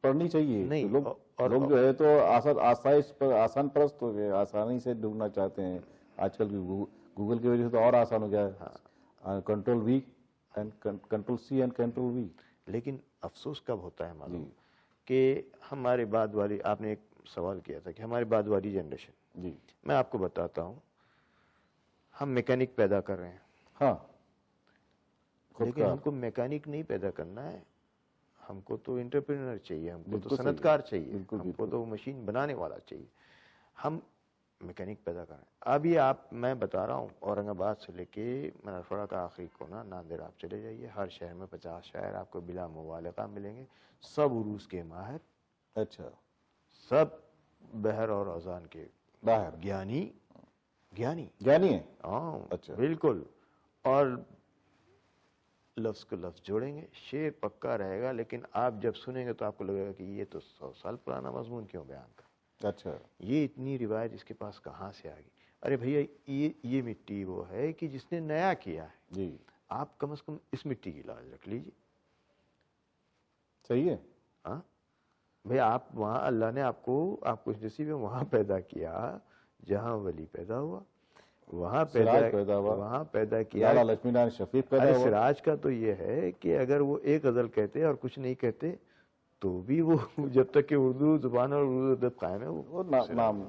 پڑنی چاہیے. نہیں لوگ جو ہے تو آسائش پر آسان پرست ہو گئے, آسانی سے ڈھونڈنا چاہتے ہیں. آج کل گوگل کی وجہ سے تو اور آسان ہو گیا ہے. Control V control C and control V. لیکن افسوس کب ہوتا ہے معلوم کہ ہمارے بعد والی, آپ نے ایک سوال کیا تھا کہ ہمارے بعد والی جنریشن, میں آپ کو بتاتا ہوں, ہم میکینک پیدا کر رہے ہیں. ہاں, لیکن ہم کو میکینک نہیں پیدا کرنا ہے, ہم کو تو انٹرپرینر چاہیے, ہم کو تو صنعت کار چاہیے, ہم کو تو مشین بنانے والا چاہیے. ہم میکینک پیدا کر رہے ہیں. ابھی میں بتا رہا ہوں اورنگ آباد سے لے کے مراٹھواڑہ کا آخری کونا ناندیڑ آپ چلے جائیے, ہر شہر میں 50 شاعر آپ کو بلا مبالغہ ملیں گے, سب عروض کے ماہر. اچھا, سب بحر اور اوزان کے باہر گیانی ہیں. ہاں اچھا, بالکل. اور لفظ کو لفظ جوڑیں گے, شعر پکا رہے گا, لیکن آپ جب سنیں گے تو آپ کو لگے گا کہ یہ تو 100 سال پرانا مضمون کیوں بیان کر. اچھا, یہ اتنی روایت اس کے پاس کہاں سے آ گئی. ارے بھیا یہ مٹی وہ ہے کہ جس نے نیا کیا ہے. آپ کم از کم اس مٹی کی لاج رکھ لیجیے. صحیح ہے. ہاں بھئی, آپ وہاں اللہ نے آپ کو نصیب میں وہاں پیدا کیا جہاں ولی پیدا ہوا, وہاں پیدا کیا. لالا لکشمی نارائن شفیق پیدا ہوا. سراج کا تو یہ ہے کہ اگر وہ ایک غزل کہتے اور کچھ نہیں کہتے تو بھی وہ جب تک کہ اردو زبان اور اردو ادب قائم ہے وہ نام.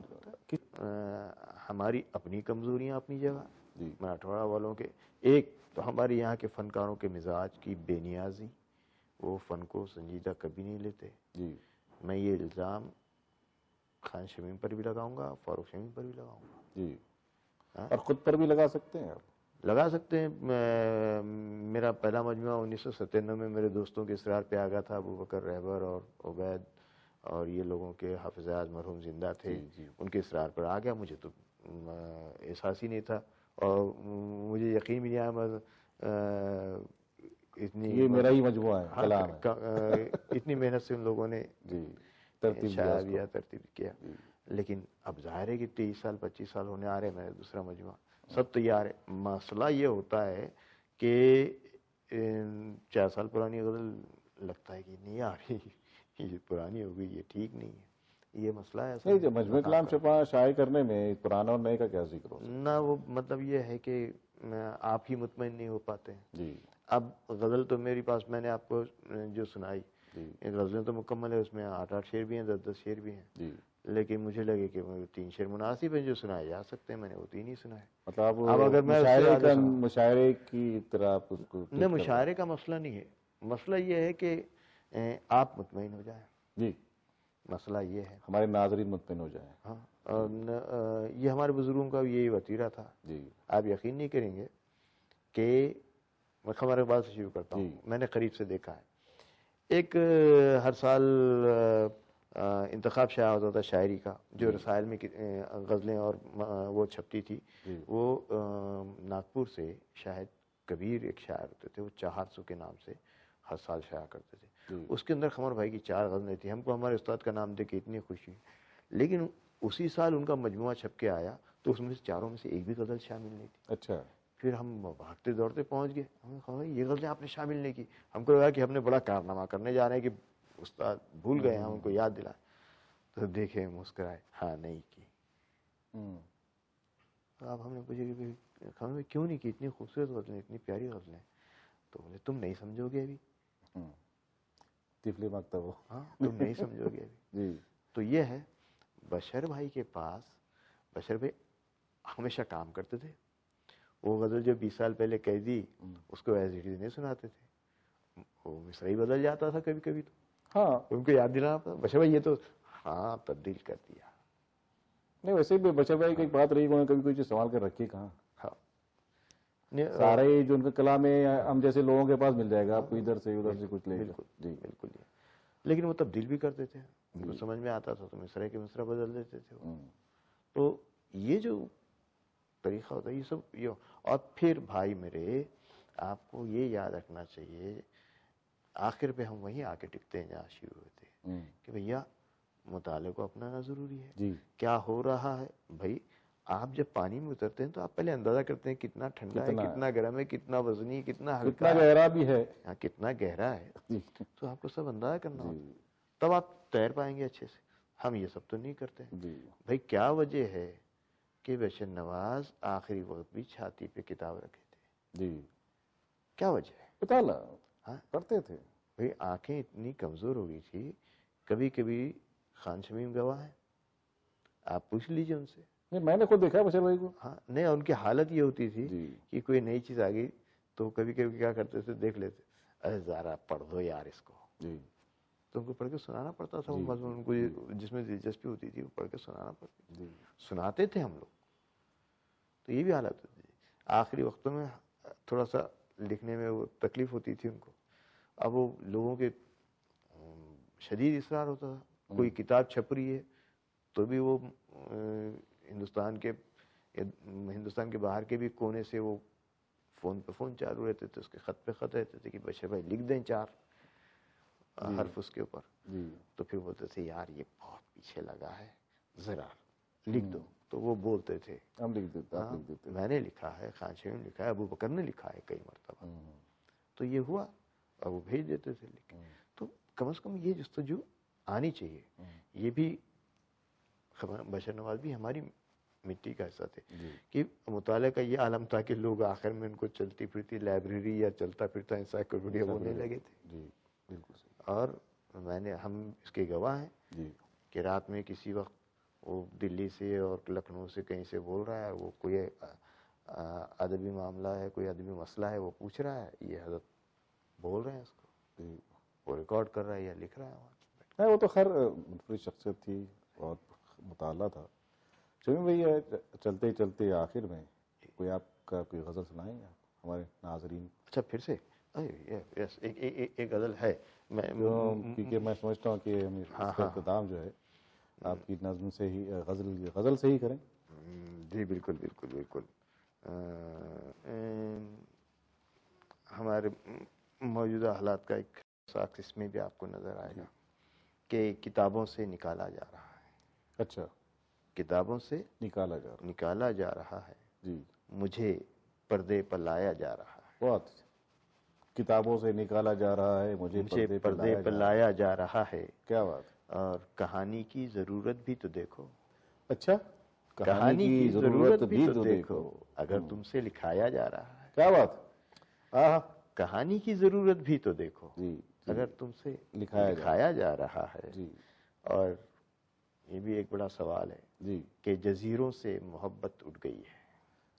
ہماری اپنی کمزوریاں اپنی جگہ, مراٹھواڑہ والوں کے ایک تو ہمارے یہاں کے فنکاروں کے مزاج کی بے نیازی, وہ فن کو سنجیدہ کبھی نہیں لیتے. میں یہ الزام خان شمیم پر بھی لگاؤں گا, فاروق شمیم پر بھی لگاؤں گا. اور خود پر بھی لگا سکتے ہیں آپ. لگا سکتے ہیں. میرا پہلا مجموعہ 1997 میں میرے دوستوں کے اصرار پہ آ گیا تھا. ابو بکر رہبر اور عبید اور یہ لوگوں کے حافظ اعظم مرحوم زندہ تھے, ان کے اصرار پر آ گیا. مجھے تو احساس ہی نہیں تھا اور مجھے یقین بھی نہیں آیا. یہ میرا ہی مجموعہ ہے, کلام ہے. اتنی محنت سے ان لوگوں نے ترتیب کیا. لیکن اب ظاہر ہے کہ 23 سال 25 سال ہونے آ رہے ہیں, میرا دوسرا مجموعہ سب تیار ہے. مسئلہ یہ ہوتا ہے کہ 4 سال پرانی غزل لگتا ہے کہ نہیں آ رہی, یہ پرانی ہو گئی, یہ ٹھیک نہیں ہے. یہ مسئلہ ہے. نہیں, مجموعہ کلام چھپا شائع کرنے میں پرانا اور نئے کا کیا ذکر ہو نہ, وہ مطلب یہ ہے کہ آپ ہی مطمئن نہیں ہو پاتے ہیں. اب غزل تو میری پاس, میں نے آپ کو جو سنائی غزلیں تو مکمل ہے, اس میں 8-8 شعر بھی ہیں, 10-10 شعر بھی ہیں. لیکن مجھے لگے کہ 3 شعر مناسب ہیں جو سنائے جا سکتے ہیں, میں نے وہ 3 ہی سنائے. مطلب اب اگر میں مشاعرے کی طرح اس کو نہیں, مشاعرے کا مسئلہ نہیں ہے. مسئلہ یہ ہے کہ آپ مطمئن ہو جائیں. مسئلہ یہ ہے ہمارے ناظرین مطمئن ہو جائیں. ہاں, اور یہ ہمارے بزرگوں کا یہی وتیرہ تھا. آپ یقین نہیں کریں گے کہ میں خبر اقبال سے شروع کرتا ہوں. میں نے قریب سے دیکھا ہے, ایک ہر سال انتخاب شائع ہوتا تھا شاعری کا, جو رسائل میں غزلیں اور وہ چھپتی تھی. وہ ناگپور سے شاہد کبیر ایک شاعر ہوتے تھے, وہ 400 کے نام سے ہر سال شائع کرتے تھے. اس کے اندر قمر بھائی کی 4 غزلیں تھیں. ہم کو ہمارے استاد کا نام دے کے اتنی خوشی, لیکن اسی سال ان کا مجموعہ چھپ کے آیا تو اس میں سے 4 میں سے ایک بھی غزل شامل نہیں تھی. اچھا. پھر ہم بھاگتے دوڑتے پہنچ گئے, ہم نے کہا یہ غزلیں آپ نے شامل نہیں کی. ہم کو لگا کہ ہم نے بڑا کارنامہ کرنے جا رہے ہیں کہ استاد بھول گئے, ہم ان کو یاد دلائیں. تو دیکھے, مسکرائے, ہاں نہیں کی. اب ہم نے پوچھا کہ خبر میں کیوں نہیں کی, اتنی خوبصورت غزلیں, اتنی پیاری غزلیں. تو بولے تم نہیں سمجھو گے ابھی. تفلی مکتب. ہاں, تم نہیں سمجھو گے ابھی. تو یہ ہے, بشر بھائی کے پاس, بشر بھائی ہمیشہ کام کرتے تھے. وہ غزل جو 20 سال پہلے کہہ دی اس کو ایز اٹ از نہیں سناتے تھے, وہ مصرع ہی بدل جاتا تھا کبھی کبھی. تو ہاں, ان کو یاد دلانا پڑا, بشر بھائی یہ تو تبدیل کر دیا. نہیں, ویسے بھی بشر بھائی کی ایک بات رہی, انہوں نے کبھی کوئی چیز سنبھال کر رکھی کہاں. سارے ہی جو ان کا کلام ہے ہم جیسے لوگوں کے پاس مل جائے گا، آپ کو ادھر سے ادھر سے کچھ لے بالکل جی بالکل لیکن وہ تبدیل بھی کر دیتے ہیں، ان کو سمجھ میں آتا تھا تو مصرع کے مصرع بدل دیتے تھے وہ۔ تو یہ جو طریقہ ہوتا ہے یہ سب یہ، اور پھر بھائی میرے آپ کو یہ یاد رکھنا چاہیے، آخر پہ ہم وہیں آ کے ٹکتے ہیں جہاں شروع ہوتے ہیں کہ بھیا مطالعے کو اپنانا ضروری ہے۔ جی کیا ہو رہا ہے بھائی، آپ جب پانی میں اترتے ہیں تو آپ پہلے اندازہ کرتے ہیں کتنا ٹھنڈا ہے، کتنا گرم ہے، کتنا وزنی، کتنا ہلکا کتنا گہرا بھی ہے، ہے، کتنا گہرا ہے، جی تو آپ کو سب اندازہ کرنا ہوتا ہے، تب آپ تیر پائیں گے اچھے سے۔ ہم یہ سب تو نہیں کرتے ہیں جی بھائی۔ کیا وجہ ہے کہ بشر نواز آخری وقت بھی چھاتی پہ کتاب رکھے تھے؟ جی کیا وجہ ہے؟ مطالعہ ہاں پڑھتے تھے، بھائی آنکھیں اتنی کمزور ہو گئی تھی، کبھی کبھی خان شمیم گواہ ہیں، آپ پوچھ لیجئے ان سے۔ نہیں میں نے خود دیکھا ہے بشیر بھائی کو، ہاں نہیں، ان کی حالت یہ ہوتی تھی جی کہ کوئی نئی چیز آ گئی تو کبھی کبھی کیا کرتے تھے، دیکھ لیتے، ارے ذرا پڑھ دو یار اس کو، جی تو ان کو پڑھ کے سنانا پڑتا تھا وہ مضمون، ان کو جس میں دلچسپی ہوتی تھی وہ پڑھ کے سنانا پڑتی، جی سناتے تھے ہم لوگ۔ تو یہ بھی حالت ہوتی تھی آخری وقتوں میں، تھوڑا سا لکھنے میں وہ تکلیف ہوتی تھی ان کو۔ اب وہ لوگوں کے شدید اصرار ہوتا تھا، کوئی کتاب چھپ رہی ہے تو بھی وہ ہندوستان کے باہر کے بھی کونے سے وہ فون پہ فون چالو رہتے تھے، اس کے خط پہ خط رہتے تھے کہ بشیر بھائی لکھ دیں 4 حرف اس کے اوپر، جی تو پھر بولتے تھے یار یہ بہت پیچھے لگا ہے، ذرا لکھ دو، تو وہ بولتے تھے ہم لکھ دیتے، آپ ہاں لکھ دیتے، میں نے لکھا ہے، خان شمیم نے لکھا ہے، ابو بکر نے لکھا ہے کئی مرتبہ، تو یہ ہوا اور وہ بھیج دیتے تھے لکھ۔ تو کم از کم یہ جستجو آنی چاہیے، یہ بھی بشر نواز بھی ہماری مٹی کا حصہ تھے کہ مطالعے کا یہ عالم تھا کہ لوگ آخر میں ان کو چلتی پھرتی لائبریری یا چلتا پھرتا انسائکلوپیڈیا بولنے لگے تھے۔ جی بالکل صحیح، اور ہم اس کے گواہ ہیں جی کہ رات میں کسی وقت وہ دلی سے اور لکھنؤ سے کہیں سے بول رہا ہے، وہ کوئی ادبی معاملہ ہے، کوئی ادبی مسئلہ ہے، وہ پوچھ رہا ہے، یہ حضرت بول رہے ہیں اس کو، جی وہ ریکارڈ کر رہا ہے یا لکھ رہا ہے وہاں۔ نہیں وہ تو خیر منفرد شخصیت تھی، بہت مطالعہ تھا۔ شمیم بھائی چلتے چلتے آخر میں کوئی آپ کا کوئی غزل سنائیں گے آپ ہمارے ناظرین؟ اچھا پھر سے یس، ایک غزل ہے، کیونکہ میں سمجھتا ہوں کہ ہم اس کا اختتام جو ہے آپ کی نظم سے ہی، غزل سے ہی کریں۔ جی بالکل بالکل بالکل، ہمارے موجودہ حالات کا ایک ساخت اس میں بھی آپ کو نظر آئے گا کہ کتابوں سے نکالا جا رہا ہے، اچھا کتابوں سے نکالا جا رہا ہے، جی مجھے پردے پر لایا جا رہا ہے، بہت کتابوں سے نکالا جا رہا ہے، مجھے پردے پر لایا جا رہا ہے، کیا بات، اور کہانی کی ضرورت بھی تو دیکھو، اچھا کہانی کی ضرورت بھی تو دیکھو، اگر تم سے لکھایا جا رہا ہے، کیا بات، ہاں کہانی کی ضرورت بھی تو دیکھو، جی اگر تم سے لکھایا لکھایا جا رہا ہے۔ جی اور یہ بھی ایک بڑا سوال ہے جی کہ جزیروں سے محبت اٹھ گئی ہے،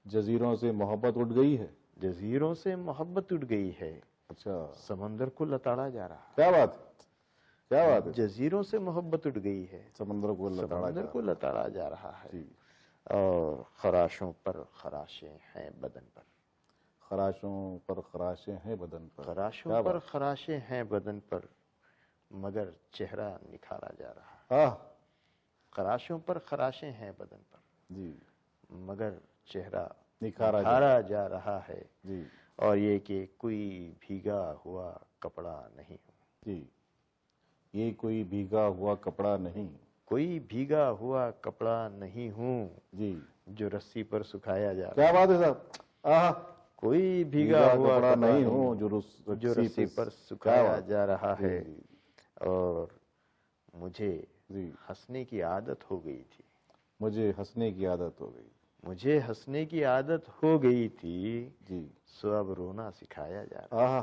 جزیروں سے محبت اٹھ گئی ہے، جزیروں سے محبت اٹھ گئی ہے، اچھا سمندر کو لتاڑا جا رہا کیا بات، کیا بات ہے، ہے، جزیروں سے محبت اٹھ گئی ہے، سمندر کو سمندر کو لتاڑا جا رہا ہے، جی اور خراشوں پر خراشیں ہیں بدن پر، خراشوں پر خراشیں ہیں بدن پر، خراشوں پر خراشیں ہیں بدن پر، مگر چہرہ نکھارا جا رہا ہے، ہاں خراشوں پر خراشیں ہیں بدن پر، جی مگر چہرہ نکھارا جا رہا ہے، جی اور یہ کہ کوئی بھیگا ہوا کپڑا نہیں ہوں، جی یہ کوئی بھیگا ہوا کپڑا نہیں، کوئی بھیگا ہوا کپڑا نہیں ہوں، جی جو رسی پر سکھایا جا رہا کیا بات ہے صاحب، کوئی بھیگا ہوا کپڑا کپڑا نہیں ہوں جو رسی پر سکھایا جا رہا ہے، اور مجھے جی ہنسنے کی عادت ہو گئی تھی، مجھے ہنسنے کی عادت ہو گئی، مجھے ہنسنے کی عادت ہو گئی تھی، جی سو اب رونا سکھایا جا رہا ہے،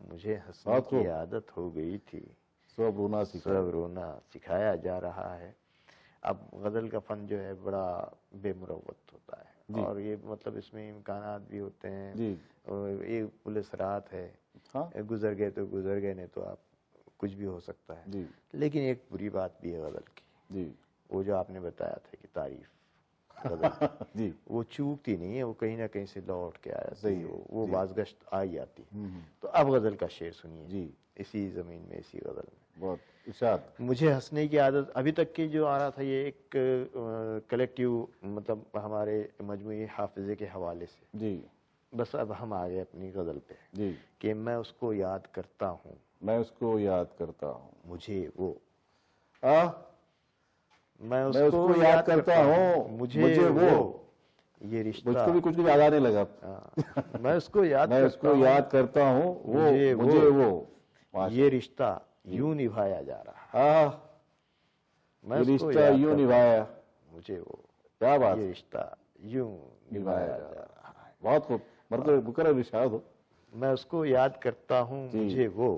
مجھے ہنسنے کی عادت ہو گئی تھی، سو اب رونا سکھایا جا رہا ہے۔ اب غزل کا فن جو ہے بڑا بے مروت ہوتا ہے، اور یہ مطلب اس میں امکانات بھی ہوتے ہیں، جی اور یہ پولیس رات ہے، ہاں گزر گئے تو گزر گئے، نہیں تو آپ کچھ بھی ہو سکتا ہے، جی لیکن ایک بری بات بھی ہے غزل کی، جی وہ جو آپ نے بتایا تھا کہ تعریف غزل جی وہ چوکتی نہیں ہے، وہ کہیں نہ کہیں سے لوٹ کے آیا صحیح، وہ بازگشت آئی آتی. ہوں، تو اب غزل کا شعر سنیے جی اسی زمین میں، اسی غزل میں. بہت ارشاد. مجھے ہنسنے کی عادت ابھی تک کی جو آ رہا تھا، یہ ایک کلیکٹیو مطلب ہمارے مجموعی حافظے کے حوالے سے. جی بس اب ہم آ گئے اپنی غزل پہ جی کہ میں اس کو یاد کرتا ہوں، میں اس کو یاد کرتا ہوں، مجھے وہ، آہ میں میں اس کو یاد کرتا ہوں، مجھے وہ، یہ مجھ رشتہ، کو بھی کچھ یاد آنے لگا. میں اس کو یاد میں اس کو یاد کرتا ہوں، وہ مجھے وہ، یہ رشتہ یوں نبھایا جا رہا، آہ میں یہ اس کو رشتہ یاد یوں کرتا نبھایا. ہوں، مجھے وہ، کیا بات یہ رشتہ یوں نبھایا جا رہا. بہت خوب. مقرر ارشاد ہو. میں اس کو یاد کرتا ہوں، مجھے وہ،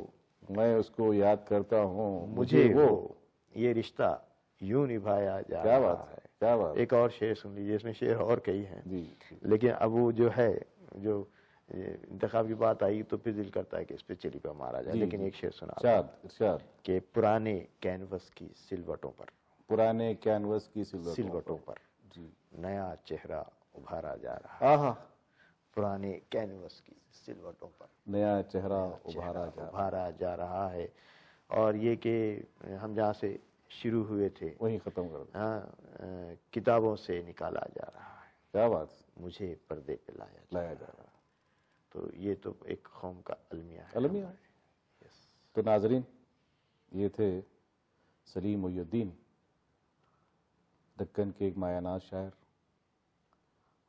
میں اس کو یاد کرتا ہوں، مجھے وہ، یہ رشتہ یوں نبھایا جا کیا رہا بات ہے. کیا بات. ایک اور شعر سن لیجیے، اس میں شعر اور کئی ہیں، جی لیکن اب وہ جو ہے، جو انتخاب کی بات آئی تو پھر دل کرتا ہے کہ اس پہ چلی پہ مارا جائے. لیکن ایک شعر سنا ارشاد ارشاد. کہ پرانے کینوس کی سلوٹوں پر، پرانے کینوس کی سلوٹوں پر جی نیا چہرہ ابھارا جا رہا. آہا پرانے کینوس کی سلوٹوں پر نیا چہرہ ابھارا جا رہا ہے. اور یہ کہ ہم جہاں سے شروع ہوئے تھے، وہیں ختم کر دیں. کتابوں سے نکالا جا رہا ہے، کیا بات. مجھے پردے پہ لایا لایا جا رہا. تو یہ تو ایک قوم کا المیہ ہے. المیہ. تو ناظرین، یہ تھے سلیم محی الدین، دکن کے ایک مایہ ناز شاعر.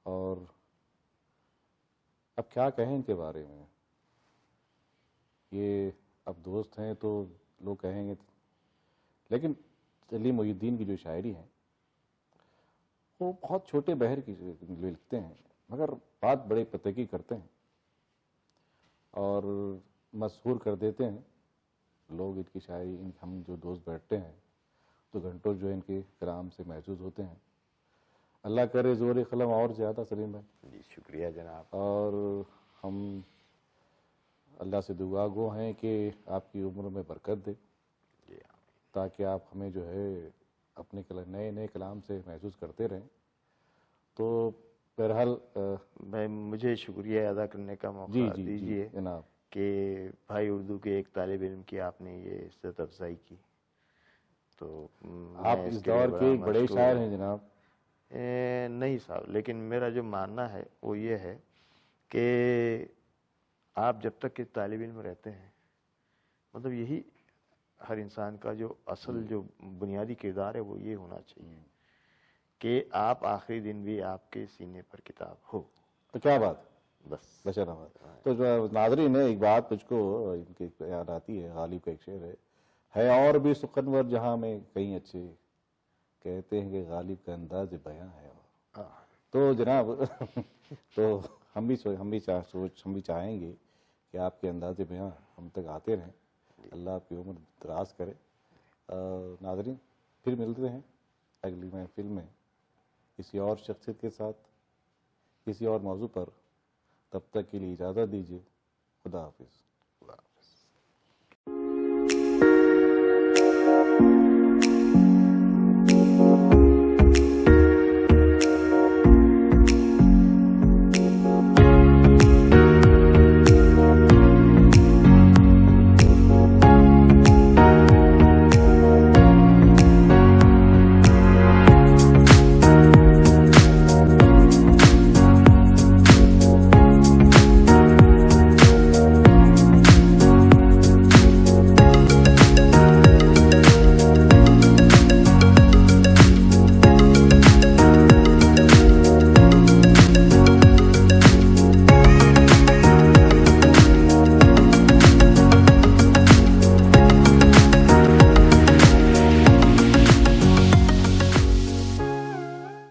اور اب کیا کہیں ان کے بارے میں، یہ اب دوست ہیں تو لوگ کہیں گے، لیکن سلیم محی الدین کی جو شاعری ہے وہ بہت چھوٹے بحر کی لکھتے ہیں، مگر بات بڑے پتے کی کرتے ہیں اور مسحور کر دیتے ہیں لوگ. ان کی شاعری، ہم جو دوست بیٹھتے ہیں تو گھنٹوں جو ان کے کلام سے محظوظ ہوتے ہیں. اللہ کرے زور قلم اور زیادہ سلیم بھائی. جی شکریہ جناب. اور ہم اللہ سے دعا گو ہیں کہ آپ کی عمر میں برکت دے، جی تاکہ آپ ہمیں جو ہے اپنے نئے نئے کلام سے محسوس کرتے رہیں. تو بہرحال مجھے شکریہ ادا کرنے کا موقع دیجیے جناب کہ بھائی اردو کے ایک طالب علم کی آپ نے یہ عزت افزائی کی. تو آپ اس دور کے ایک بڑے شاعر ہیں جناب. نہیں صاحب، لیکن میرا جو ماننا ہے وہ یہ ہے کہ آپ جب تک کہ طالب علم رہتے ہیں، مطلب یہی ہر انسان کا جو اصل جو بنیادی کردار ہے وہ یہ ہونا چاہیے کہ آپ آخری دن بھی آپ کے سینے پر کتاب ہو. تو کیا بات. بس بشر احمد. تو ناظرین، ایک بات مجھ کو ان کی یاد آتی ہے، غالب کا ایک شعر ہے اور بھی سخنور جہاں میں کہیں اچھے، کہتے ہیں کہ غالب کا انداز بیاں ہے. تو جناب تو ہم بھی چاہیں گے کہ آپ کے انداز بیاں ہم تک آتے رہیں. اللہ آپ کی عمر دراز کرے. ناظرین، پھر ملتے ہیں اگلی محفل میں کسی اور شخصیت کے ساتھ، کسی اور موضوع پر. تب تک کے لیے اجازت دیجیے. خدا حافظ.